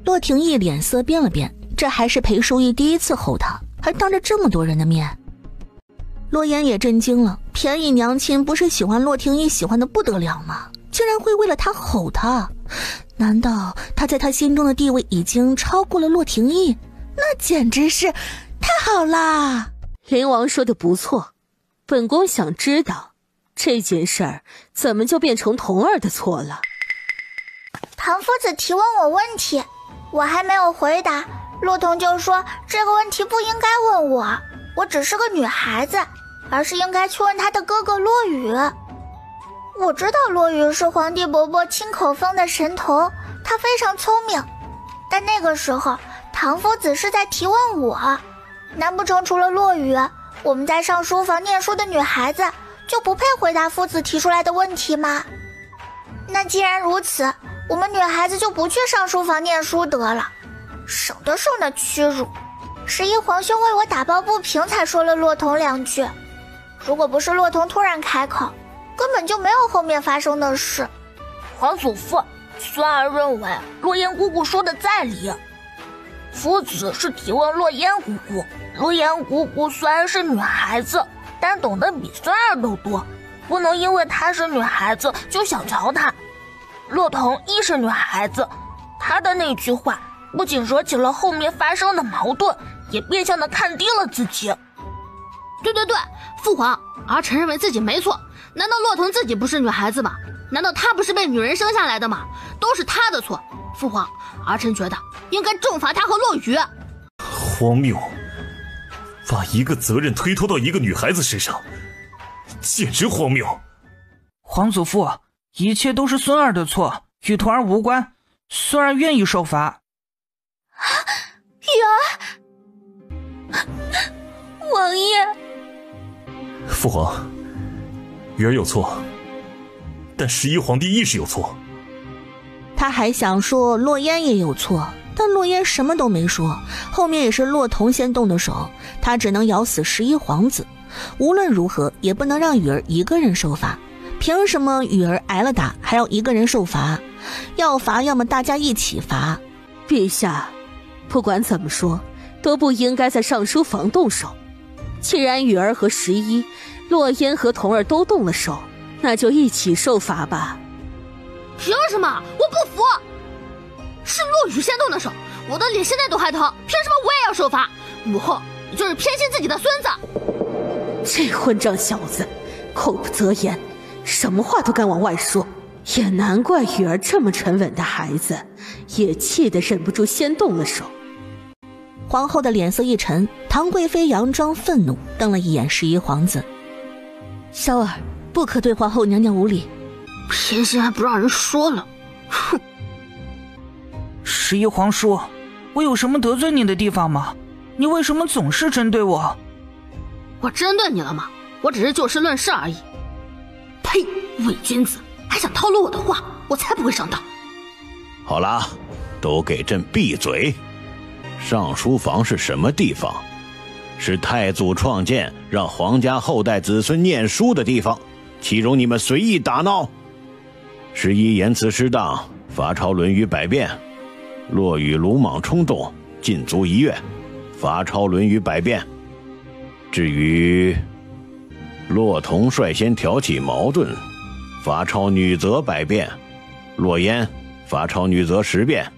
Speaker 3: 洛廷义脸色变了变，这还是裴淑仪第一次吼他，还当着这么多人的面。洛言也震惊了，便宜娘亲不是喜欢洛廷义喜欢的不得了吗？竟然会为了他吼他？难道他在他心中的地位已经超过了洛廷义？那简直是太好啦！
Speaker 13: 林王说的不错，本宫想知道这件事儿怎么就变成童儿的错了。
Speaker 2: 唐夫子提问我问题，我还没有回答，洛统就说这个问题不应该问我，我只是个女孩子，而是应该去问他的哥哥洛雨。我知道洛雨是皇帝伯伯亲口封的神童，他非常聪明，但那个时候唐夫子是在提问我，难不成除了洛雨，我们在上书房念书的女孩子就不配回答夫子提出来的问题吗？那既然如此，我们女孩子就不去上书房念书得了，省得受那屈辱。十一皇兄为我打抱不平才说了洛统2句，如果不是洛统突然开口，根本就没有后面发生的事。
Speaker 14: 皇祖父，孙儿认为洛烟姑姑说的在理。夫子是提问洛烟姑姑，洛烟姑姑虽然是女孩子，但懂得比孙儿都多，不能因为她是女孩子就小瞧她。洛统亦是女孩子，她的那句话不仅惹起了后面发生的矛盾，也变相的看低了自己。
Speaker 1: 对，父皇，儿臣认为自己没错。难道洛统自己不是女孩子吗？难道她不是被女人生下来的吗？都是她的错。父皇，儿臣觉得应该重罚她和洛雨。
Speaker 8: 荒谬，把一个责任推脱到一个女孩子身上，简直荒谬。
Speaker 11: 皇祖父，一切都是孙儿的错，与童儿无关，孙儿愿意受罚。
Speaker 10: 雨儿，王爷。
Speaker 8: 父皇，雨儿有错，但十一皇帝亦是有错。
Speaker 3: 他还想说洛烟也有错，但洛烟什么都没说，后面也是洛统先动的手，他只能咬死十一皇子。无论如何也不能让雨儿一个人受罚，凭什么雨儿挨了打还要一个人受罚？要罚要么大家一起罚。
Speaker 13: 陛下，不管怎么说都不应该在上书房动手。既然雨儿和十一、洛烟和童儿都动了手，那就一起受罚吧。
Speaker 1: 凭什么？我不服！是洛雨先动的手，我的脸现在都还疼，凭什么我也要受罚？母后，你就是偏心自己的孙子！
Speaker 13: 这混账小子，口不择言，什么话都敢往外说。也难怪雨儿这么沉稳的孩子，也气得忍不住先动了手。
Speaker 3: 皇后的脸色一沉，唐贵妃佯装愤怒，瞪了一眼十一皇子。萧儿，不可对皇后娘娘无礼。
Speaker 1: 偏心还不让人说了，哼！
Speaker 11: 十一皇叔，我有什么得罪你的地方吗？你为什么总是针对我？
Speaker 1: 我针对你了吗？我只是就事论事而已。呸！伪君子，还想套路我的话，我才不会上当。
Speaker 6: 好啦，都给朕闭嘴！上书房是什么地方？是太祖创建让皇家后代子孙念书的地方，岂容你们随意打闹？十一言辞失当，罚抄《论语》100遍；落语鲁莽冲动，禁足1月，罚抄《论语》100遍。至于骆童率先挑起矛盾，罚抄女则100遍；骆嫣罚抄女则10遍。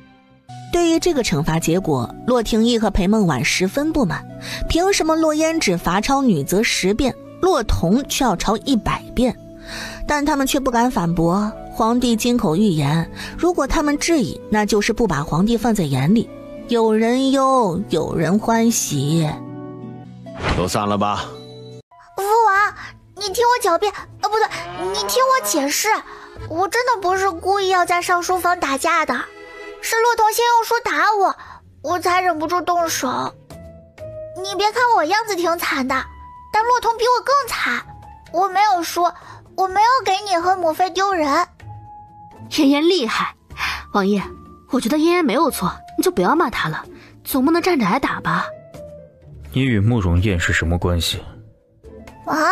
Speaker 3: 对于这个惩罚结果，骆廷义和裴梦婉十分不满。凭什么骆嫣只罚抄女则10遍，骆童却要抄100遍？但他们却不敢反驳。皇帝金口玉言，如果他们质疑，那就是不把皇帝放在眼里。有人忧，有人欢喜。
Speaker 6: 都散了吧。
Speaker 2: 父王，你听我狡辩，不对，你听我解释，我真的不是故意要在上书房打架的，是骆童先用书打我，我才忍不住动手。你别看我样子挺惨的，但骆童比我更惨。我没有输，我没有给你和母妃丢人。
Speaker 1: 嫣嫣厉害，王爷，我觉得嫣嫣没有错，你就不要骂她了，总不能站着挨打吧？
Speaker 5: 你与慕容燕是什么关系？
Speaker 2: 啊？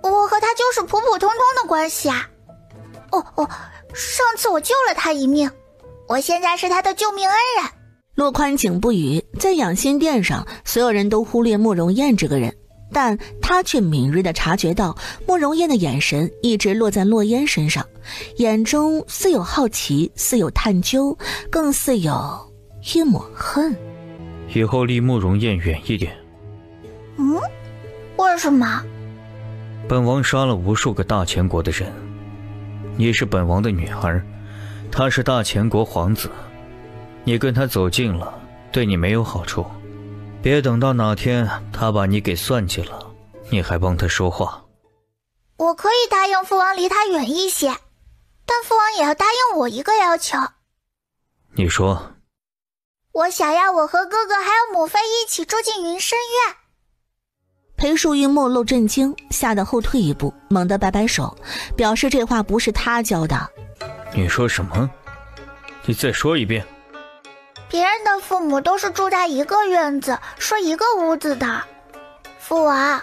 Speaker 2: 我和他就是普普通通的关系啊。上次我救了他一命，我现在是他的救命恩人。
Speaker 3: 骆宽景不语，在养心殿上，所有人都忽略慕容燕这个人，但他却敏锐地察觉到慕容燕的眼神一直落在骆嫣身上，眼中似有好奇，似有探究，更似有一抹恨。
Speaker 5: 以后离慕容燕远一点。
Speaker 2: 为什么？
Speaker 5: 本王杀了无数个大钱国的人，你是本王的女儿，他是大钱国皇子，你跟他走近了，对你没有好处。别等到哪天他把你给算计了，你还帮他说话。
Speaker 2: 我可以答应父王离他远一些，但父王也要答应我一个要求。
Speaker 5: 你说。
Speaker 2: 我想要我和哥哥还有母妃一起住进云深院。
Speaker 3: 裴淑玉末露震惊，吓得后退一步，猛地摆摆手，表示这话不是他教的。
Speaker 5: 你说什么？你再说一遍。
Speaker 2: 别人的父母都是住在一个院子，睡一个屋子的。父王，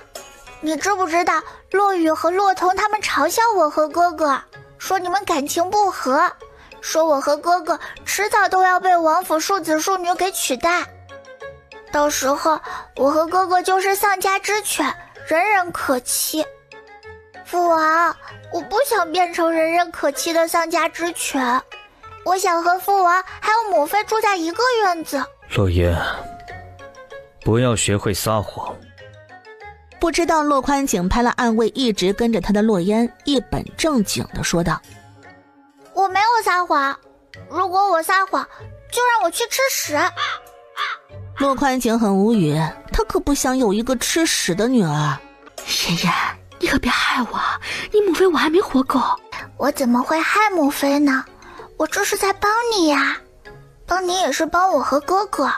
Speaker 2: 你知不知道骆雨和骆童他们嘲笑我和哥哥，说你们感情不和，说我和哥哥迟早都要被王府庶子庶女给取代。到时候我和哥哥就是丧家之犬，人人可欺。父王，我不想变成人人可欺的丧家之犬，我想和父王还有母妃住在一个院子。
Speaker 5: 洛言，不要学会撒谎。
Speaker 3: 不知道骆宽景拍了暗卫一直跟着他的洛嫣，一本正经地说道：
Speaker 2: 我没有撒谎，如果我撒谎，就让我去吃屎。
Speaker 3: 骆宽景很无语，他可不想有一个吃屎的女儿。
Speaker 1: 嫣嫣，你可别害我，你母妃我还没活够。
Speaker 2: 我怎么会害母妃呢？我这是在帮你呀，帮你也是帮我和哥哥。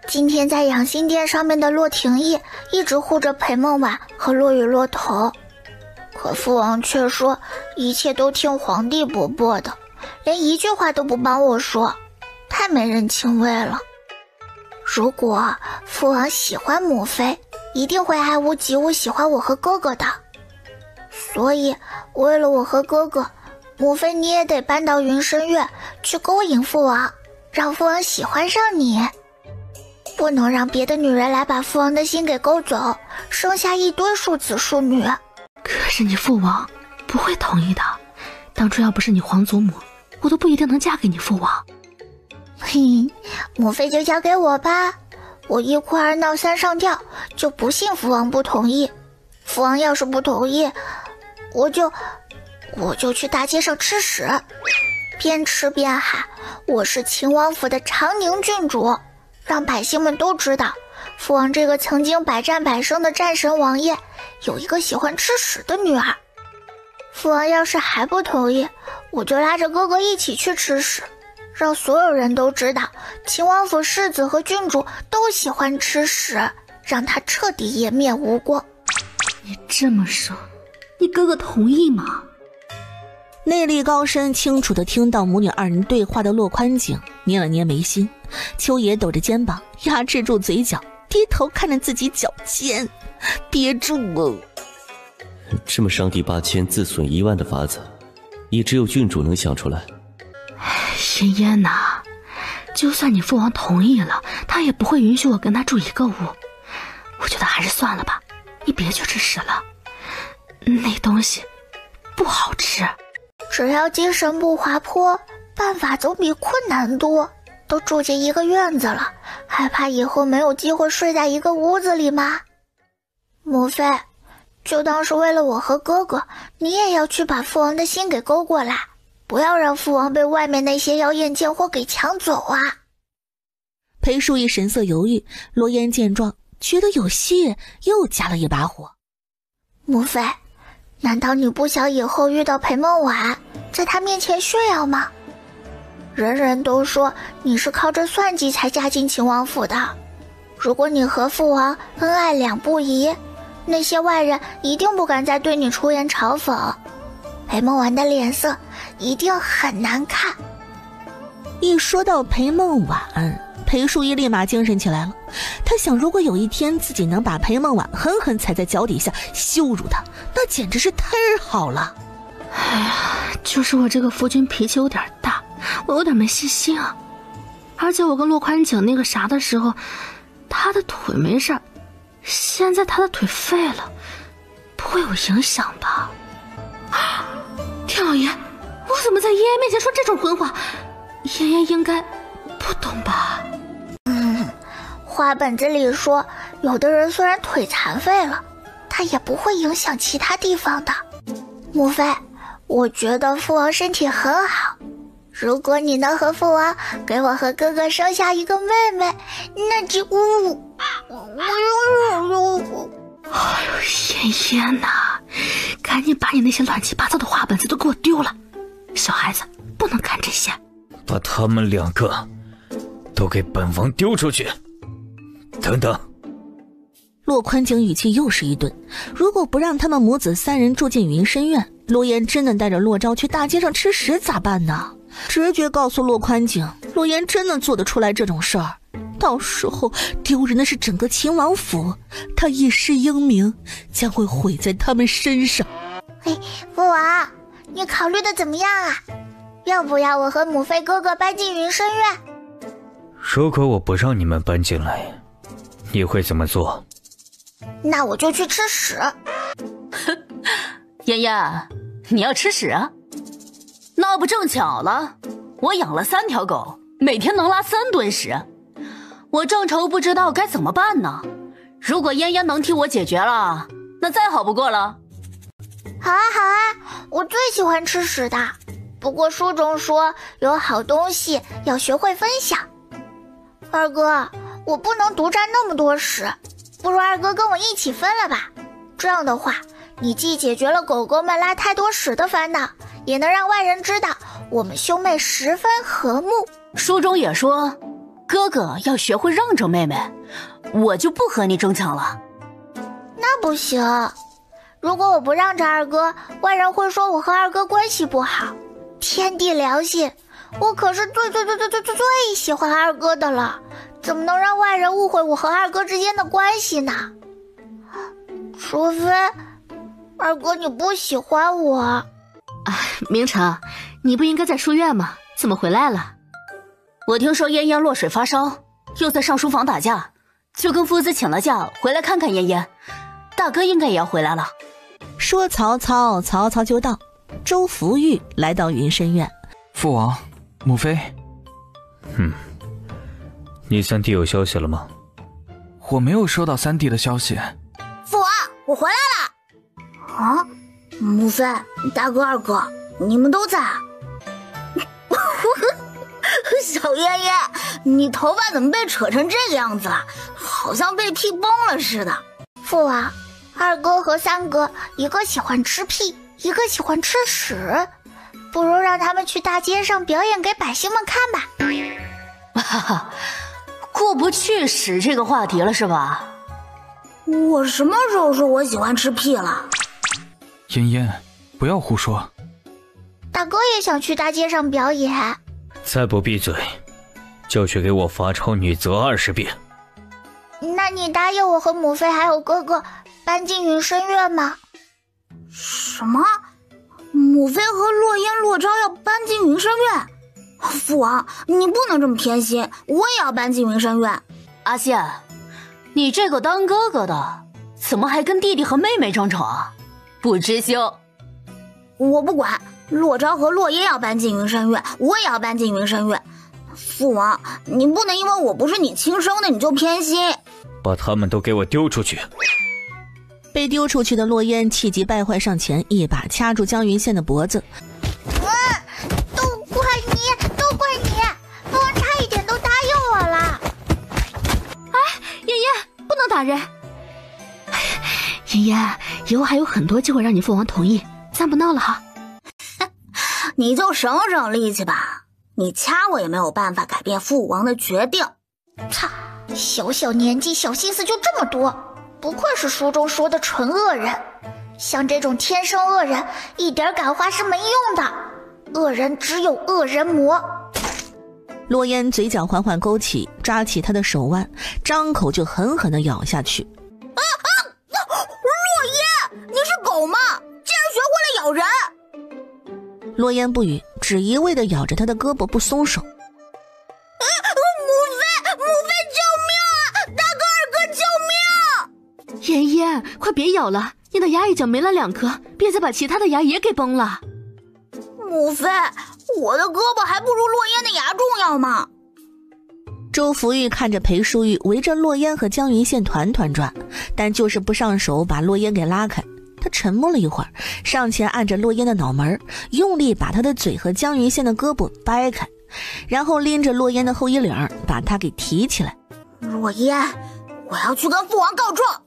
Speaker 2: 今天在养心殿上面的骆廷义一直护着裴梦婉和骆雨骆童，可父王却说一切都听皇帝伯伯的，连一句话都不帮我说，太没人情味了。如果父王喜欢母妃，一定会爱屋及乌喜欢我和哥哥的。所以为了我和哥哥，母妃你也得搬到云深院去勾引父王，让父王喜欢上你。不能让别的女人来把父王的心给勾走，生下一堆庶子庶女。
Speaker 1: 可是你父王不会同意的，当初要不是你皇祖母，我都不一定能嫁给你父王。
Speaker 2: 嘿，母妃就交给我吧，我一哭二闹三上吊，就不信父王不同意。父王要是不同意，我就去大街上吃屎。边吃边喊：“我是秦王府的长宁郡主！”让百姓们都知道，父王这个曾经百战百胜的战神王爷，有一个喜欢吃屎的女儿。父王要是还不同意，我就拉着哥哥一起去吃屎，让所有人都知道，秦王府世子和郡主都喜欢吃屎，让他彻底颜面无光。
Speaker 1: 你这么说，你哥哥同意吗？
Speaker 3: 内力高深清楚地听到母女二人对话的洛宽景捏了捏眉心，秋野抖着肩膀压制住嘴角，低头看着自己脚尖，憋住了。
Speaker 4: 这么伤敌8000自损1万的法子，也只有郡主能想出来。
Speaker 1: 嫣嫣呐，就算你父王同意了，他也不会允许我跟他住一个屋。我觉得还是算了吧，你别去吃屎了，那东西不好吃。
Speaker 2: 只要精神不滑坡，办法总比困难多。都住进一个院子了，还怕以后没有机会睡在一个屋子里吗？母妃，就当是为了我和哥哥，你也要去把父王的心给勾过来，不要让父王被外面那些妖艳贱货给抢走啊！
Speaker 3: 裴淑仪神色犹豫，罗烟见状觉得有戏，又加了一把火。
Speaker 2: 母妃，难道你不想以后遇到裴梦婉，在她面前炫耀吗？人人都说你是靠着算计才嫁进秦王府的，如果你和父王恩爱两不疑，那些外人一定不敢再对你出言嘲讽，裴梦婉的脸色一定很难看。
Speaker 3: 一说到裴梦婉，裴淑仪立马精神起来了。她想，如果有一天自己能把裴梦婉狠狠踩在脚底下，羞辱她，那简直是太好了。
Speaker 1: 哎呀，就是我这个夫君脾气有点大，我有点没细心啊。而且我跟洛宽景那个啥的时候，他的腿没事，现在他的腿废了，不会有影响吧？天老爷，我怎么在嫣嫣面前说这种混话？嫣嫣应该不懂吧？
Speaker 2: 话本子里说，有的人虽然腿残废了，他也不会影响其他地方的。母妃，我觉得父王身体很好，如果你能和父王给我和哥哥生下一个妹妹，那就
Speaker 1: 哎呦，嫣嫣呐，赶紧把你那些乱七八糟的话本子都给我丢了，小孩子不能看这些。
Speaker 5: 把他们2个都给本王丢出去！等等。
Speaker 3: 洛宽景语气又是一顿，如果不让他们母子3人住进云深院，罗颜真的带着洛昭去大街上吃屎咋办呢？直觉告诉洛宽景，罗颜真的做得出来这种事儿，到时候丢人的是整个秦王府，他一世英名将会毁在他们身上。
Speaker 2: 嘿，父王，你考虑的怎么样啊？要不要我和母妃哥哥搬进云深院？
Speaker 5: 如果我不让你们搬进来，你会怎么做？
Speaker 2: 那我就去吃屎。
Speaker 15: 嫣嫣，你要吃屎啊？那不正巧了，我养了3条狗，每天能拉3吨屎，我正愁不知道该怎么办呢。如果嫣嫣能替我解决了，那再好不过了。
Speaker 2: 好啊好啊，我最喜欢吃屎的。不过书中说有好东西要学会分享。二哥，我不能独占那么多屎，不如二哥跟我一起分了吧。这样的话，你既解决了狗狗们拉太多屎的烦恼，也能让外人知道我们兄妹十分和睦。
Speaker 15: 书中也说，哥哥要学会让着妹妹，我就不和你争抢了。
Speaker 2: 那不行，如果我不让着二哥，外人会说我和二哥关系不好。天地良心，我可是最喜欢二哥的了，怎么能让外人误会我和二哥之间的关系呢？除非二哥你不喜欢我。
Speaker 1: 明成，你不应该在书院吗？怎么回来了？
Speaker 15: 我听说嫣嫣落水发烧，又在上书房打架，就跟夫子请了假回来看看嫣嫣。大哥应该也要回来了。
Speaker 3: 说曹操，曹操就到。周福玉来到云深院。
Speaker 11: 父王，母妃。
Speaker 5: 你3弟有消息了吗？
Speaker 11: 我没有收到3弟的消息。
Speaker 2: 父王，我回来了。啊，母妃、大哥、二哥，你们都在啊？小燕燕，你头发怎么被扯成这个样子了？好像被剃崩了似的。父王，二哥和三哥，一个喜欢吃屁，一个喜欢吃屎，不如让他们去大街上表演给百姓们看吧。
Speaker 15: 哈哈，过不去屎这个话题了是吧？
Speaker 2: 我什么时候说我喜欢吃屁了？
Speaker 11: 妍妍，不要胡说。
Speaker 2: 大哥也想去大街上表演。
Speaker 5: 再不闭嘴，就去给我罚抄女则20遍。
Speaker 2: 那你答应我和母妃还有哥哥搬进云深院吗？什么？母妃和洛烟、洛昭要搬进云深院？父王，你不能这么偏心，我也要搬进云深院。
Speaker 15: 阿羡，你这个当哥哥的，怎么还跟弟弟和妹妹争宠啊？不知羞。
Speaker 2: 我不管，洛昭和洛烟要搬进云深院，我也要搬进云深院。父王，你不能因为我不是你亲生的你就偏心。
Speaker 5: 把他们都给我丢出去！
Speaker 3: 被丢出去的洛烟气急败坏上前，一把掐住江云羡的脖子。
Speaker 2: 都怪你，都怪你！父王差一点都答应我了。
Speaker 1: 哎，妍妍，不能打人。妍妍，以后还有很多机会让你父王同意，咱不闹了哈。
Speaker 2: 你就省省力气吧，你掐我也没有办法改变父王的决定。操，小小年纪小心思就这么多，不愧是书中说的纯恶人。像这种天生恶人，一点感化是没用的，恶人只有恶人磨。
Speaker 3: 洛烟嘴角缓缓勾起，抓起他的手腕，张口就狠狠地咬下去。
Speaker 2: 洛烟，你是狗吗？竟然学会了咬人！
Speaker 3: 洛烟不语，只一味地咬着他的胳膊不松手。
Speaker 2: 母妃救命啊！大哥二哥救命！
Speaker 1: 妍妍，快别咬了，你的牙已经没了2颗，别再把其他的牙也给崩了。
Speaker 2: 母妃，我的胳膊还不如洛烟的牙重要吗？
Speaker 3: 周福玉看着裴淑玉围着洛烟和江云羡团团转，但就是不上手把洛烟给拉开。他沉默了一会儿，上前按着洛烟的脑门，用力把他的嘴和江云羡的胳膊掰开，然后拎着洛烟的后衣领把他给提起来。
Speaker 2: 洛烟，我要去跟父王告状。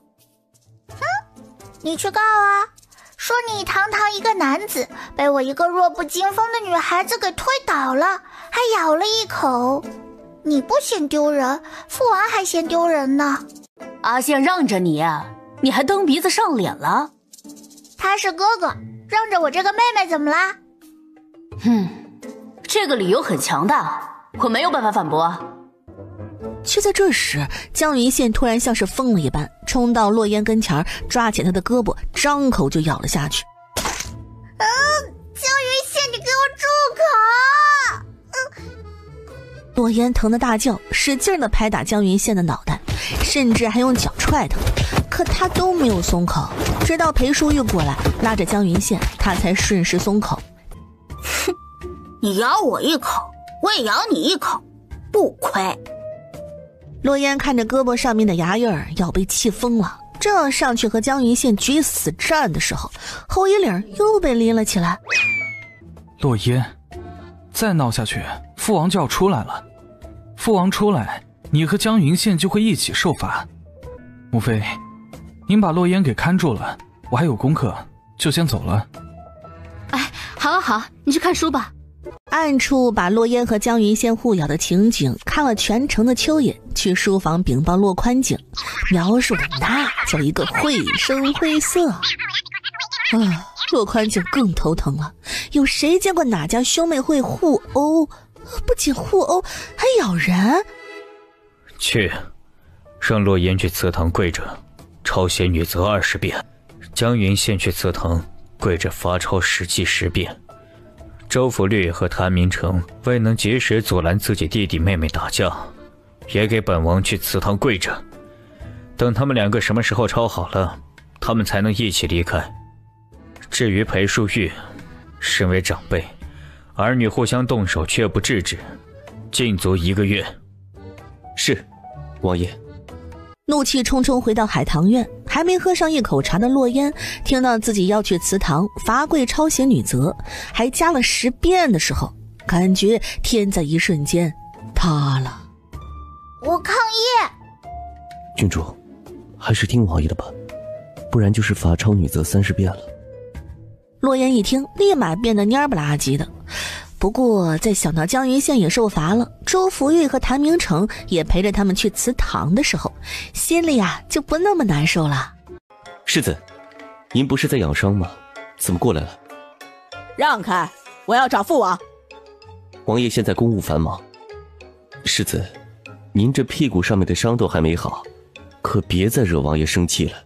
Speaker 2: 你去告啊，说你堂堂一个男子，被我一个弱不禁风的女孩子给推倒了，还咬了一口。你不嫌丢人，父王还嫌丢人呢。
Speaker 15: 阿羡让着你，你还蹬鼻子上脸了？
Speaker 2: 他是哥哥，让着我这个妹妹怎么啦？
Speaker 15: 这个理由很强大，我没有办法反驳。
Speaker 3: 就在这时，江云羡突然像是疯了一般，冲到洛烟跟前，抓起他的胳膊，张口就咬了下去。
Speaker 2: 江云羡，你给我住口！
Speaker 3: 洛烟疼得大叫，使劲地拍打江云羡的脑袋，甚至还用脚踹他，可他都没有松口。直到裴淑玉过来拉着江云羡，他才顺势松口。
Speaker 2: 哼，你咬我一口，我也咬你一口，不亏。
Speaker 3: 洛烟看着胳膊上面的牙印儿，要被气疯了。正上去和江云羡决死战的时候，后衣领又被拎了起来。
Speaker 11: 洛烟，再闹下去，父王就要出来了。父王出来，你和江云羡就会一起受罚。母妃，您把洛烟给看住了，我还有功课，就先走了。
Speaker 1: 哎，好，你去看书吧。
Speaker 3: 暗处把洛烟和江云羡互咬的情景看了全城的蚯蚓，去书房禀报洛宽景，描述的那叫一个绘声绘色。洛宽景更头疼了，有谁见过哪家兄妹会互殴？不仅互殴，还咬人。
Speaker 5: 去，让洛烟去祠堂跪着抄写女则20遍，江云羡去祠堂跪着罚抄史记10遍。周福律和谭明成未能及时阻拦自己弟弟妹妹打架，也给本王去祠堂跪着。等他们2个什么时候抄好了，他们才能一起离开。至于裴淑玉，身为长辈，儿女互相动手却不制止，禁足1个月。
Speaker 4: 是，王爷。
Speaker 3: 怒气冲冲回到海棠院，还没喝上一口茶的洛烟听到自己要去祠堂罚跪抄写女则，还加了10遍的时候，感觉天在一瞬间塌了。
Speaker 2: 我抗议！
Speaker 4: 郡主，还是听王爷的吧，不然就是罚抄女则30遍了。
Speaker 3: 洛言一听，立马变得蔫不拉几的。不过在想到江云县也受罚了，周福玉和谭明成也陪着他们去祠堂的时候，心里就不那么难受了。
Speaker 4: 世子，您不是在养伤吗？怎么过来了？
Speaker 9: 让开，我要找父王。
Speaker 4: 王爷现在公务繁忙。世子，您这屁股上面的伤都还没好，可别再惹王爷生气了。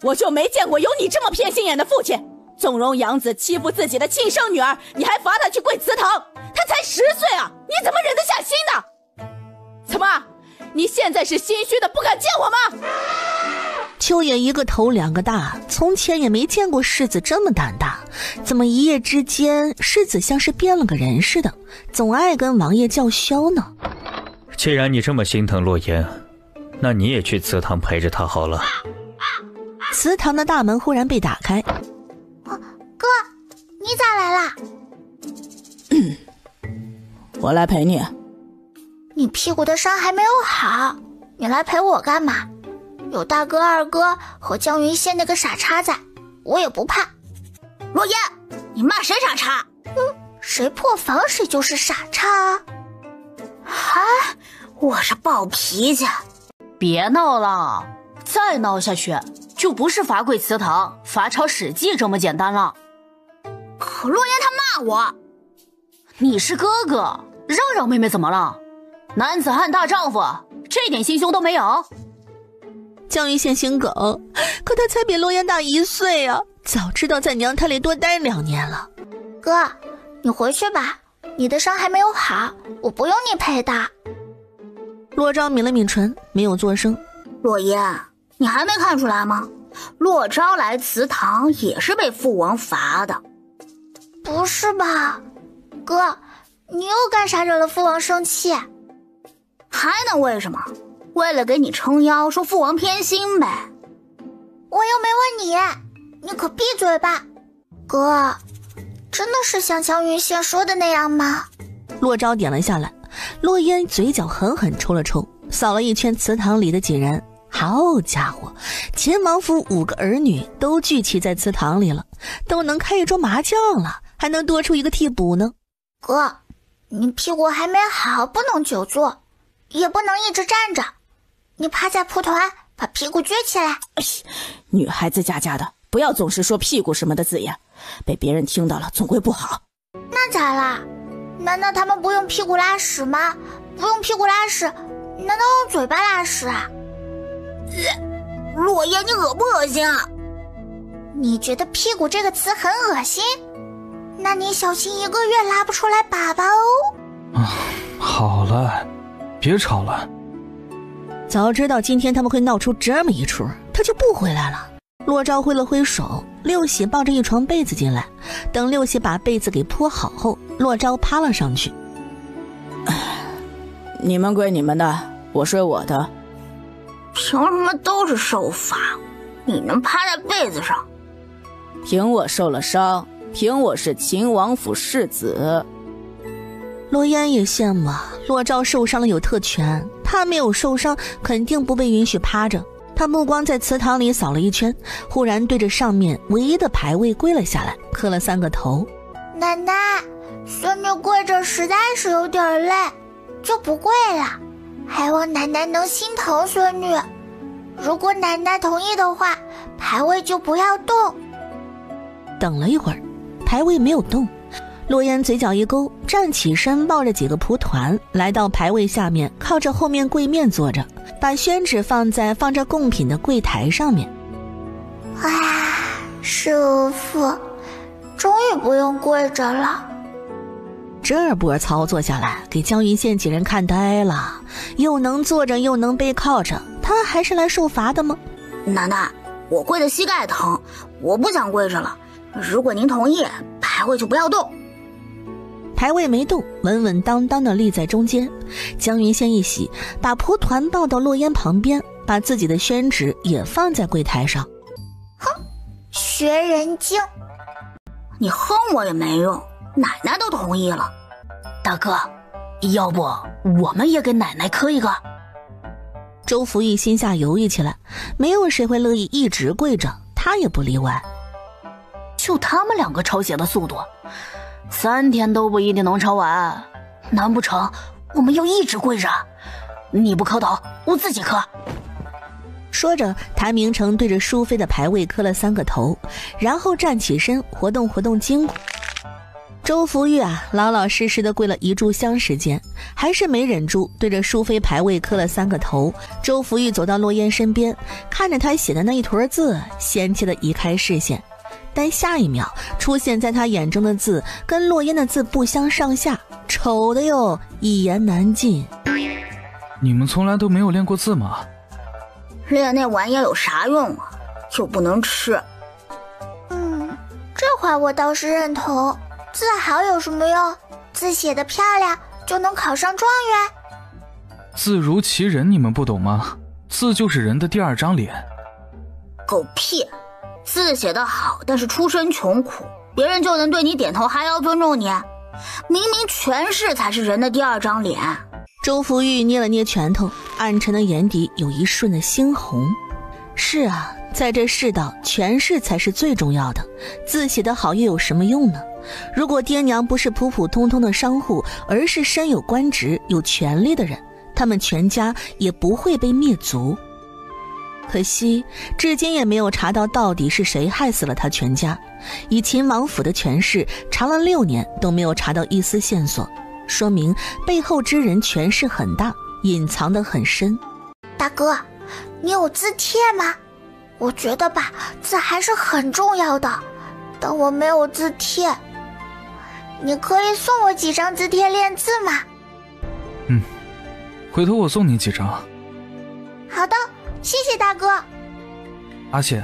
Speaker 9: 我就没见过有你这么偏心眼的父亲，纵容养子欺负自己的亲生女儿，你还罚他去跪祠堂，他才10岁啊，你怎么忍得下心呢？怎么，你现在是心虚的不敢见我吗？
Speaker 3: 秋野一个头两个大，从前也没见过世子这么胆大，怎么一夜之间世子像是变了个人似的，总爱跟王爷叫嚣呢？
Speaker 5: 既然你这么心疼洛言，那你也去祠堂陪着他好了。
Speaker 3: 祠堂的大门忽然被打开。
Speaker 2: 哥，你咋来啦？
Speaker 9: 我来陪你。
Speaker 2: 你屁股的伤还没有好，你来陪我干嘛？有大哥二哥和江云县那个傻叉在，我也不怕。
Speaker 14: 洛言，你骂谁傻叉？
Speaker 2: 谁破防谁就是傻叉。
Speaker 14: 我是暴脾气。
Speaker 15: 别闹了，再闹下去就不是罚跪祠堂，罚抄《史记》这么简单了。
Speaker 14: 可洛言他骂我。
Speaker 15: 你是哥哥，让让妹妹怎么了？男子汉大丈夫，这点心胸都没有？
Speaker 3: 江云县心梗，可他才比洛言大1岁啊，早知道在娘胎里多待2年了。
Speaker 2: 哥，你回去吧，你的伤还没有好，我不用你陪的。
Speaker 3: 洛昭抿了抿唇，没有作声。
Speaker 14: 洛言，你还没看出来吗？洛昭来祠堂也是被父王罚的。
Speaker 2: 不是吧，哥，你又干啥惹了父王生气？
Speaker 14: 还能为什么？为了给你撑腰，说父王偏心呗。
Speaker 2: 我又没问你，你可闭嘴吧。哥，真的是像江云县说的那样吗？
Speaker 3: 洛昭点了下来，洛烟嘴角狠狠抽了抽，扫了一圈祠堂里的几人。好家伙，秦王府5个儿女都聚齐在祠堂里了，都能开一桌麻将了，还能多出一个替补呢。
Speaker 2: 哥，你屁股还没好，不能久坐，也不能一直站着，你趴在蒲团，把屁股撅起来。
Speaker 9: 女孩子家家的，不要总是说屁股什么的字眼，被别人听到了总归不好。
Speaker 2: 那咋啦？难道他们不用屁股拉屎吗？不用屁股拉屎，难道用嘴巴拉屎啊？
Speaker 14: 洛言，你恶不恶心啊？
Speaker 2: 你觉得屁股这个词很恶心？那你小心1个月拉不出来粑粑哦。
Speaker 11: 好了，别吵了。
Speaker 3: 早知道今天他们会闹出这么一出，他就不回来了。洛昭挥了挥手，六喜抱着一床被子进来，等六喜把被子给铺好后，洛昭趴了上去。
Speaker 9: 你们归你们的，我睡我的。
Speaker 14: 凭什么都是受罚？你能趴在被子上？
Speaker 9: 凭我受了伤，凭我是秦王府世子。
Speaker 3: 洛烟也羡慕啊，洛昭受伤了有特权，他没有受伤，肯定不被允许趴着。他目光在祠堂里扫了一圈，忽然对着上面唯一的牌位跪了下来，磕了3个头。
Speaker 2: 奶奶，孙女跪着实在是有点累，就不跪了，还望奶奶能心疼孙女。如果奶奶同意的话，牌位就不要动。
Speaker 3: 等了一会儿，牌位没有动，洛烟嘴角一勾，站起身，抱着几个蒲团来到牌位下面，靠着后面柜面坐着，把宣纸放在放着贡品的柜台上面。
Speaker 2: 舒服，终于不用跪着了。
Speaker 3: 这波操作下来，给江云县几人看呆了，又能坐着又能背靠着，他还是来受罚的吗？
Speaker 14: 奶奶，我跪的膝盖疼，我不想跪着了。如果您同意，牌位就不要动。
Speaker 3: 牌位没动，稳稳当当的立在中间。江云县一喜，把蒲团抱到洛烟旁边，把自己的宣纸也放在柜台上。
Speaker 2: 学人精，
Speaker 14: 你哼我也没用，奶奶都同意了。
Speaker 15: 大哥，要不我们也给奶奶磕一个？
Speaker 3: 周福玉心下犹豫起来，没有谁会乐意一直跪着，他也不例外。
Speaker 15: 就他们2个抄写的速度，3天都不一定能抄完。难不成我们要一直跪着？你不磕头，我自己磕。
Speaker 3: 说着，谭明成对着淑妃的牌位磕了3个头，然后站起身，活动活动筋骨。周福玉老老实实的跪了1炷香时间，还是没忍住对着淑妃牌位磕了3个头。周福玉走到洛烟身边，看着他写的那一坨字，嫌弃的移开视线。但下一秒出现在他眼中的字跟洛烟的字不相上下，丑的哟一言难尽。
Speaker 11: 你们从来都没有练过字吗？
Speaker 14: 练那玩意儿有啥用啊？又不能吃。
Speaker 2: 这话我倒是认同。字好有什么用？字写得漂亮就能考上状元？
Speaker 11: 字如其人，你们不懂吗？字就是人的第2张脸。
Speaker 14: 狗屁！字写得好，但是出身穷苦，别人就能对你点头还要尊重你？明明权势才是人的第2张脸。
Speaker 3: 周福玉捏了捏拳头，暗沉的眼底有一瞬的猩红。是啊，在这世道，权势才是最重要的，字写得好又有什么用呢？如果爹娘不是普普通通的商户，而是身有官职有权力的人，他们全家也不会被灭族。可惜至今也没有查到底是谁害死了他全家。以秦王府的权势，查了6年都没有查到一丝线索，说明背后之人权势很大，隐藏得很深。
Speaker 2: 大哥，你有字帖吗？我觉得吧，字还是很重要的，但我没有字帖。你可以送我几张字帖练字吗？
Speaker 11: 回头我送你几张。
Speaker 2: 好的，谢谢大哥。
Speaker 11: 阿羡，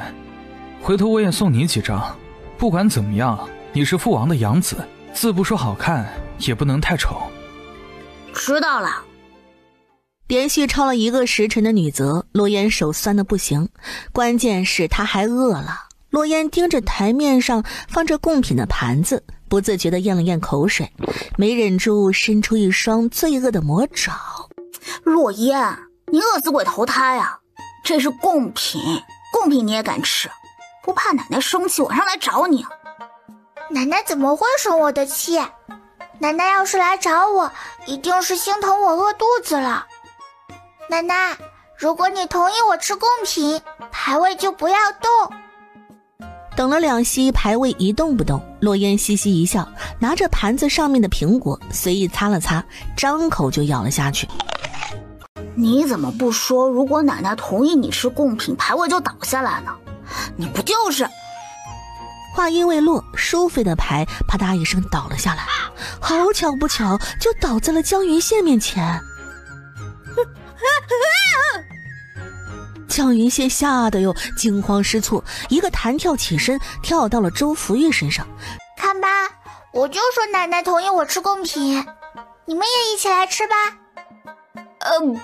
Speaker 11: 回头我也送你几张。不管怎么样，你是父王的养子，字不说好看，也不能太丑。
Speaker 14: 知道了。
Speaker 3: 连续抄了1个时辰的女则，洛烟手酸的不行，关键是她还饿了。洛烟盯着台面上放着贡品的盘子，不自觉地咽了咽口水，没忍住伸出一双罪恶的魔爪。
Speaker 14: 洛烟，你饿死鬼投胎啊！这是贡品，贡品你也敢吃？不怕奶奶生气晚上来找你？
Speaker 2: 奶奶怎么会生我的气？奶奶要是来找我，一定是心疼我饿肚子了。奶奶，如果你同意我吃贡品，牌位就不要动。
Speaker 3: 等了2息，牌位一动不动。洛烟嘻嘻一笑，拿着盘子上面的苹果随意擦了擦，张口就咬了下去。
Speaker 14: 你怎么不说如果奶奶同意你吃贡品，牌位就倒下来呢？你不就是……
Speaker 3: 话音未落，淑妃的牌啪嗒一声倒了下来，好巧不巧就倒在了江云羡面前。江云羡吓得哟惊慌失措，一个弹跳起身，跳到了周福玉身上。
Speaker 2: 看吧，我就说奶奶同意我吃贡品，你们也一起来吃吧。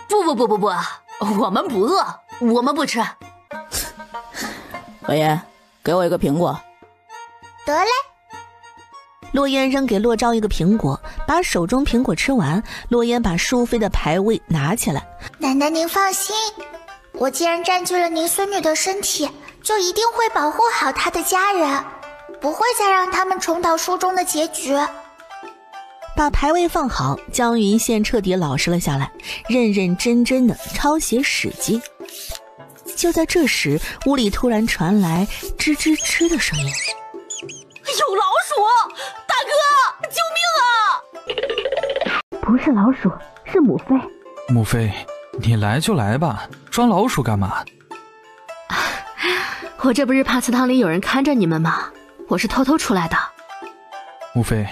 Speaker 15: 不，我们不饿，我们不吃。
Speaker 9: 洛烟，给我一个苹果。
Speaker 2: 得嘞。
Speaker 3: 洛烟扔给洛昭一个苹果，把手中苹果吃完。洛烟把淑妃的牌位拿起来。
Speaker 2: 奶奶您放心，我既然占据了您孙女的身体，就一定会保护好她的家人，不会再让他们重蹈书中的结局。
Speaker 3: 把牌位放好，江云羡彻底老实了下来，认认真真的抄写史记。就在这时，屋里突然传来吱吱吱的声音。
Speaker 15: 有老鼠！大哥，救命啊！
Speaker 1: 不是老鼠，是母妃。
Speaker 11: 母妃，你来就来吧，装老鼠干嘛？
Speaker 1: 我这不是怕祠堂里有人看着你们吗？我是偷偷出来的。
Speaker 11: 母妃，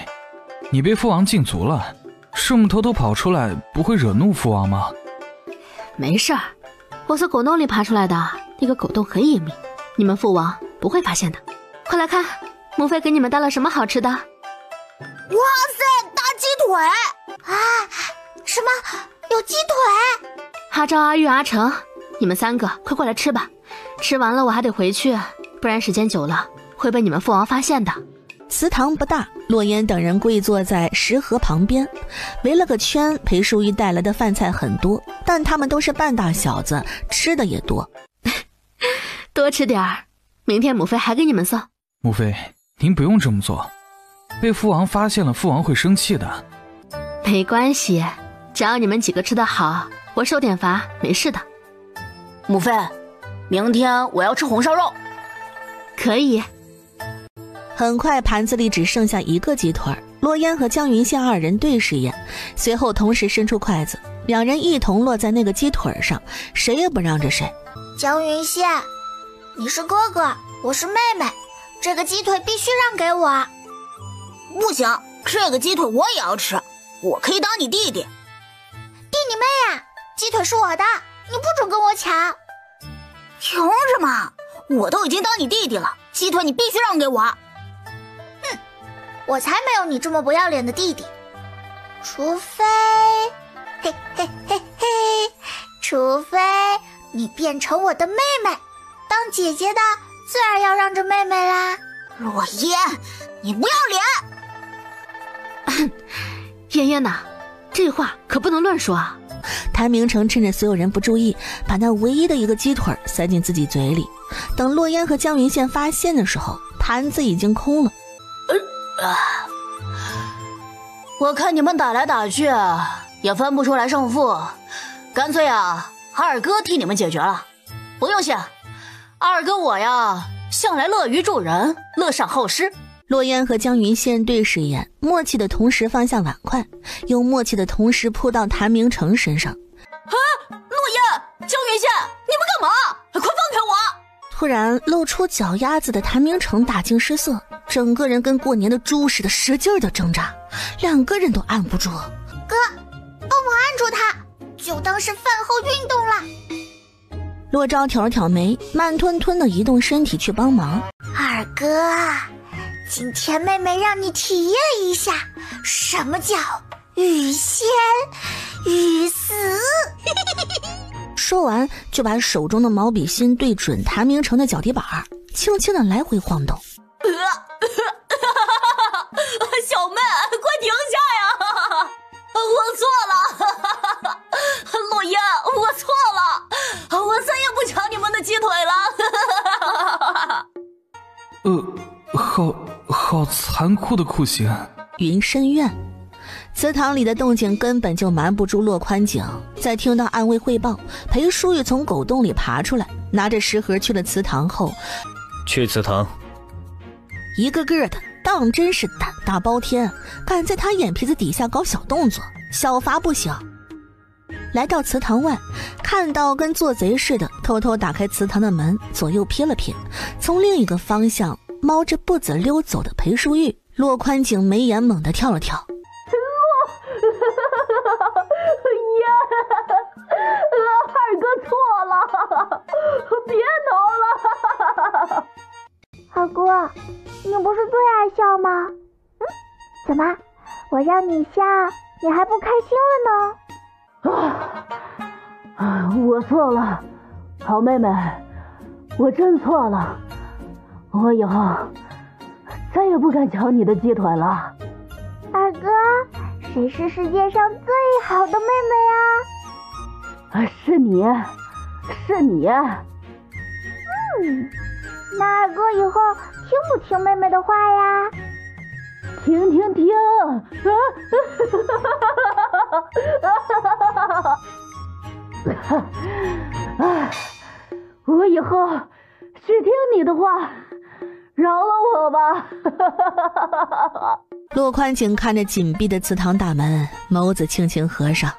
Speaker 11: 你被父王禁足了，是我们偷偷跑出来，不会惹怒父王吗？
Speaker 1: 没事儿，我从狗洞里爬出来的，那个狗洞很隐秘，你们父王不会发现的。快来看，母妃给你们带了什么好吃的？哇
Speaker 2: 塞，大鸡腿！啊，什么？有鸡腿？
Speaker 1: 阿昭、阿玉、阿成，你们3个快过来吃吧，吃完了我还得回去，不然时间久了会被你们父王发现的。
Speaker 3: 祠堂不大，洛烟等人跪坐在石河旁边，围了个圈。裴淑玉带来的饭菜很多，但他们都是半大小子，吃的也多。
Speaker 1: 多吃点儿，明天母妃还给你们送。
Speaker 11: 母妃，您不用这么做，被父王发现了，父王会生气的。
Speaker 1: 没关系，只要你们几个吃得好，我受点罚没事的。
Speaker 15: 母妃，明天我要吃红烧肉。
Speaker 1: 可以。
Speaker 3: 很快盘子里只剩下一个鸡腿，洛烟和江云羡二人对视一眼，随后同时伸出筷子，两人一同落在那个鸡腿上，谁也不让着谁。
Speaker 2: 江云羡，你是哥哥，我是妹妹，这个鸡腿必须让给我。
Speaker 9: 不行，这个鸡腿我也要吃，我可以当你弟弟。
Speaker 2: 弟你妹呀，鸡腿是我的，你不准跟我抢。
Speaker 9: 凭什么？我都已经当你弟弟了，鸡腿你必须让给我。
Speaker 2: 我才没有你这么不要脸的弟弟，除非，嘿嘿嘿嘿，除非你变成我的妹妹，当姐姐的自然要让着妹妹啦。
Speaker 9: 洛烟，你不要
Speaker 1: 脸！嫣嫣呐，这话可不能乱说啊！
Speaker 3: 谭明成趁着所有人不注意，把那唯一的一个鸡腿塞进自己嘴里。等洛烟和江云羡发现的时候，盘子已经空了。
Speaker 15: 我看你们打来打去也分不出来胜负，干脆二哥替你们解决了。不用谢，二哥我向来乐于助人，乐善好施。
Speaker 3: 洛烟和江云羡对视一眼，默契的同时放下碗筷，又默契的同时扑到谭明成身上。
Speaker 15: 洛烟、江云羡，你们干嘛？快放开我！
Speaker 3: 突然露出脚丫子的谭明成大惊失色，整个人跟过年的猪似的，使劲的挣扎，两个人都按不住。
Speaker 2: 哥，帮我按住他，就当是饭后运动了。
Speaker 3: 洛昭挑了挑眉，慢吞吞的移动身体去帮忙。
Speaker 2: 二哥，今天妹妹让你体验一下什么叫欲仙欲死。
Speaker 3: 说完就把手中的毛笔芯对准谭明成的脚底板，轻轻的来回晃动。
Speaker 15: 小妹，快停下呀！我错了，洛烟，我错了，我再也不抢你们的鸡腿
Speaker 11: 了。好残酷的酷刑。
Speaker 3: 云深院，祠堂里的动静根本就瞒不住洛宽景。在听到暗卫汇报，裴淑玉从狗洞里爬出来，拿着食盒去了祠堂后，
Speaker 5: 去祠堂。
Speaker 3: 一个个的当真是胆大包天，敢在他眼皮子底下搞小动作，小罚不小。来到祠堂外，看到跟做贼似的偷偷打开祠堂的门，左右瞥了瞥，从另一个方向猫着步子溜走的裴淑玉，洛宽景眉眼猛地跳了跳。
Speaker 15: 二哥错了，别挠了。
Speaker 2: 二哥，你不是最爱笑吗？怎么，我让你笑，你还不开心了
Speaker 15: 呢？我错了，好妹妹，我真错了，我以后再也不敢抢你的鸡腿了。
Speaker 2: 二哥，谁是世界上最好的妹妹
Speaker 15: 啊？是你。
Speaker 2: 那二哥以后听不听妹妹的话呀？
Speaker 15: 听。我以后只听你的话，饶了我吧。
Speaker 3: 洛宽景看着紧闭的祠堂大门，眸子轻轻合上。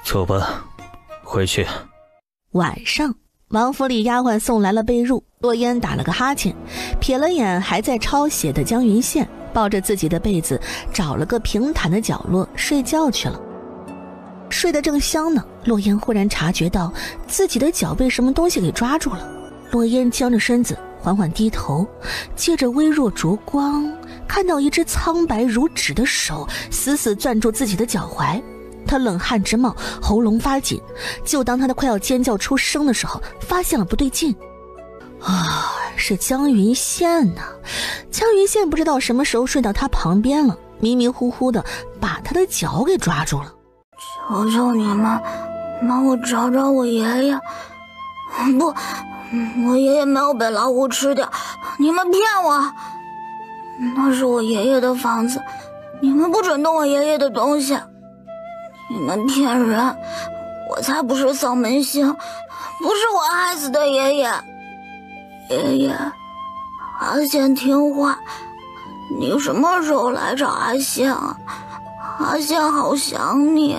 Speaker 5: 走吧，回去。
Speaker 3: 晚上，王府里丫鬟送来了被褥，洛烟打了个哈欠，瞥了眼还在抄写的江云羡，抱着自己的被子找了个平坦的角落睡觉去了。睡得正香呢，洛烟忽然察觉到自己的脚被什么东西给抓住了。洛烟僵着身子缓缓低头，借着微弱烛光看到一只苍白如纸的手死死攥住自己的脚踝。他冷汗直冒，喉咙发紧，就当他快要尖叫出声的时候，发现了不对劲。是江云羡呢。江云羡不知道什么时候睡到他旁边了，迷迷糊糊的把他的脚给抓住了。
Speaker 14: 求求你们帮我找找我爷爷。不，我爷爷没有被老虎吃掉，你们骗我。那是我爷爷的房子，你们不准动我爷爷的东西。你们骗人，我才不是丧门星，不是我害死的爷爷。爷爷，阿羡听话，你什么时候来找阿羡啊？阿羡好想你。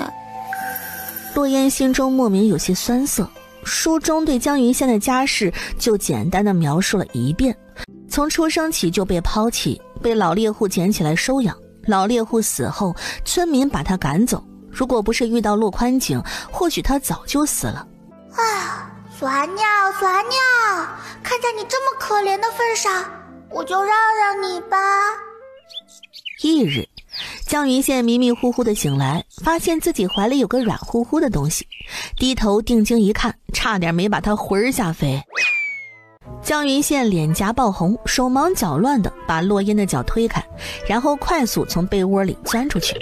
Speaker 3: 洛烟心中莫名有些酸涩，书中对江云羡的家世就简单的描述了一遍，从出生起就被抛弃，被老猎户捡起来收养，老猎户死后村民把他赶走，如果不是遇到洛宽景，或许他早就死了。
Speaker 2: 酸鸟，看在你这么可怜的份上，我就让让你吧。
Speaker 3: 翌日，江云羡迷迷糊糊的醒来，发现自己怀里有个软乎乎的东西，低头定睛一看，差点没把他魂吓飞。江云羡脸颊爆红，手忙脚乱的把洛烟的脚推开，然后快速从被窝里钻出去。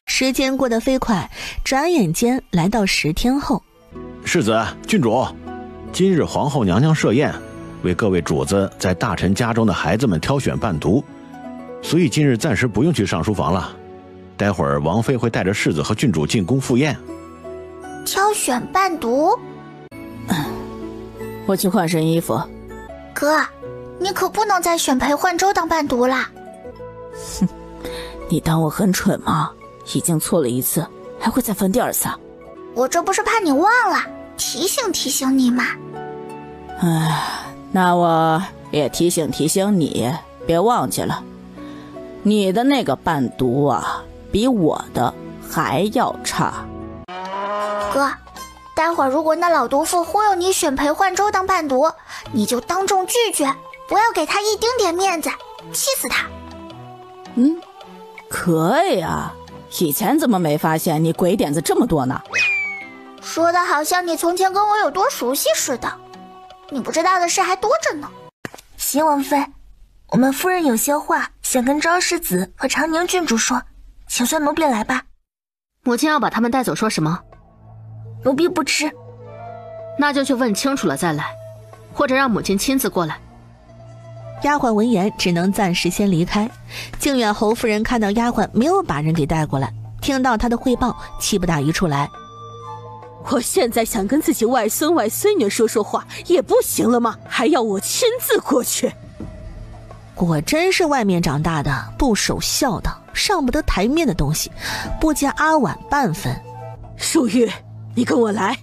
Speaker 3: 时间过得飞快，转眼间来到10天后。
Speaker 6: 世子、郡主，今日皇后娘娘设宴，为各位主子在大臣家中的孩子们挑选伴读，所以今日暂时不用去上书房了。待会儿王妃会带着世子和郡主进宫赴宴。
Speaker 2: 挑选伴读？
Speaker 9: 我去换身衣服。
Speaker 2: 哥，你可不能再选裴焕州当伴读啦。
Speaker 9: 哼，你当我很蠢吗？已经错了一次，还会再犯第2次？
Speaker 2: 我这不是怕你忘了，提醒提醒你嘛。
Speaker 9: 那我也提醒提醒你，别忘记了，你的那个伴读啊，比我的还要差。
Speaker 2: 哥，待会儿如果那老毒妇忽悠你选裴焕州当伴读，你就当众拒绝，不要给他一丁点面子，气死他。
Speaker 9: 可以啊，以前怎么没发现你鬼点子这么多呢？
Speaker 2: 说的好像你从前跟我有多熟悉似的，你不知道的事还多着呢。
Speaker 14: 邢王妃，我们夫人有些话想跟昭世子和长宁郡主说，请随奴婢来吧。
Speaker 1: 母亲要把他们带走说什么？
Speaker 14: 奴婢不知。
Speaker 1: 那就去问清楚了再来，或者让母亲亲自过来。
Speaker 3: 丫鬟闻言只能暂时先离开。靖远侯夫人看到丫鬟没有把人给带过来，听到她的汇报，气不打一处来。
Speaker 13: 我现在想跟自己外孙外孙女说说话也不行了吗？还要我亲自过去？
Speaker 3: 果真是外面长大的，不守孝的，上不得台面的东西，不加阿婉半分。
Speaker 13: 淑玉，你跟我来。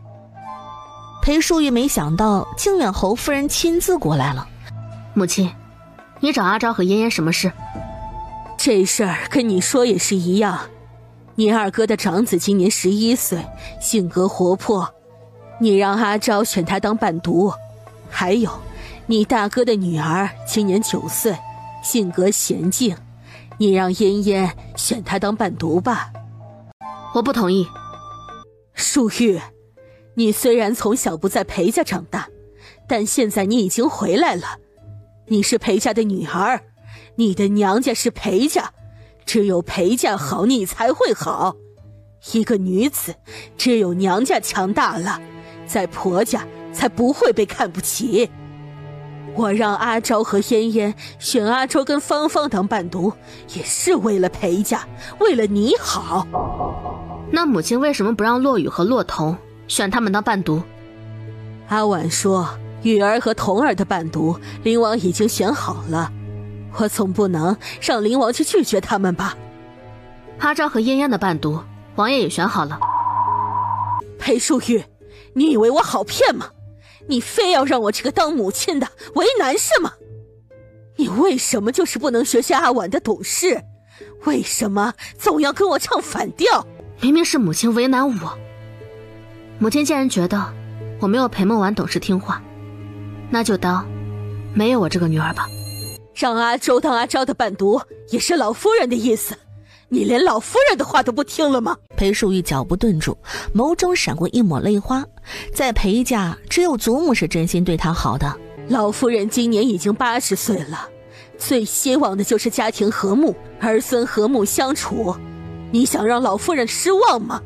Speaker 3: 裴淑玉没想到靖远侯夫人亲自过来了。
Speaker 1: 母亲，你找阿昭和嫣嫣什么事？
Speaker 13: 这事儿跟你说也是一样，你二哥的长子今年11岁，性格活泼，你让阿昭选他当伴读。还有你大哥的女儿今年9岁，性格娴静，你让嫣嫣选她当伴读吧。
Speaker 1: 我不同意。
Speaker 13: 淑玉，你虽然从小不在裴家长大，但现在你已经回来了，你是裴家的女儿，你的娘家是裴家，只有裴家好，你才会好。一个女子，只有娘家强大了，在婆家才不会被看不起。我让阿昭和嫣嫣选阿昭跟芳芳当伴读，也是为了裴家，为了你好。
Speaker 1: 那母亲为什么不让洛雨和洛彤选他们当伴读？
Speaker 13: 阿婉说雨儿和童儿的伴读灵王已经选好了，我总不能让灵王去拒绝他们吧。
Speaker 1: 阿昭和嫣嫣的伴读王爷也选好了。
Speaker 13: 裴淑玉，你以为我好骗吗？你非要让我这个当母亲的为难是吗？你为什么就是不能学学阿婉的懂事？为什么总要跟我唱反调？
Speaker 1: 明明是母亲为难我。母亲既然觉得我没有裴梦婉懂事听话，那就当没有我这个女儿吧。
Speaker 13: 让阿周当阿昭的伴读也是老夫人的意思，你连老夫人的话都不听了吗？
Speaker 3: 裴淑玉脚步顿住，眸中闪过一抹泪花。在裴家，只有祖母是真心对她好的，
Speaker 13: 老夫人今年已经80岁了，最希望的就是家庭和睦，儿孙和睦相处。你想让老夫人失望吗？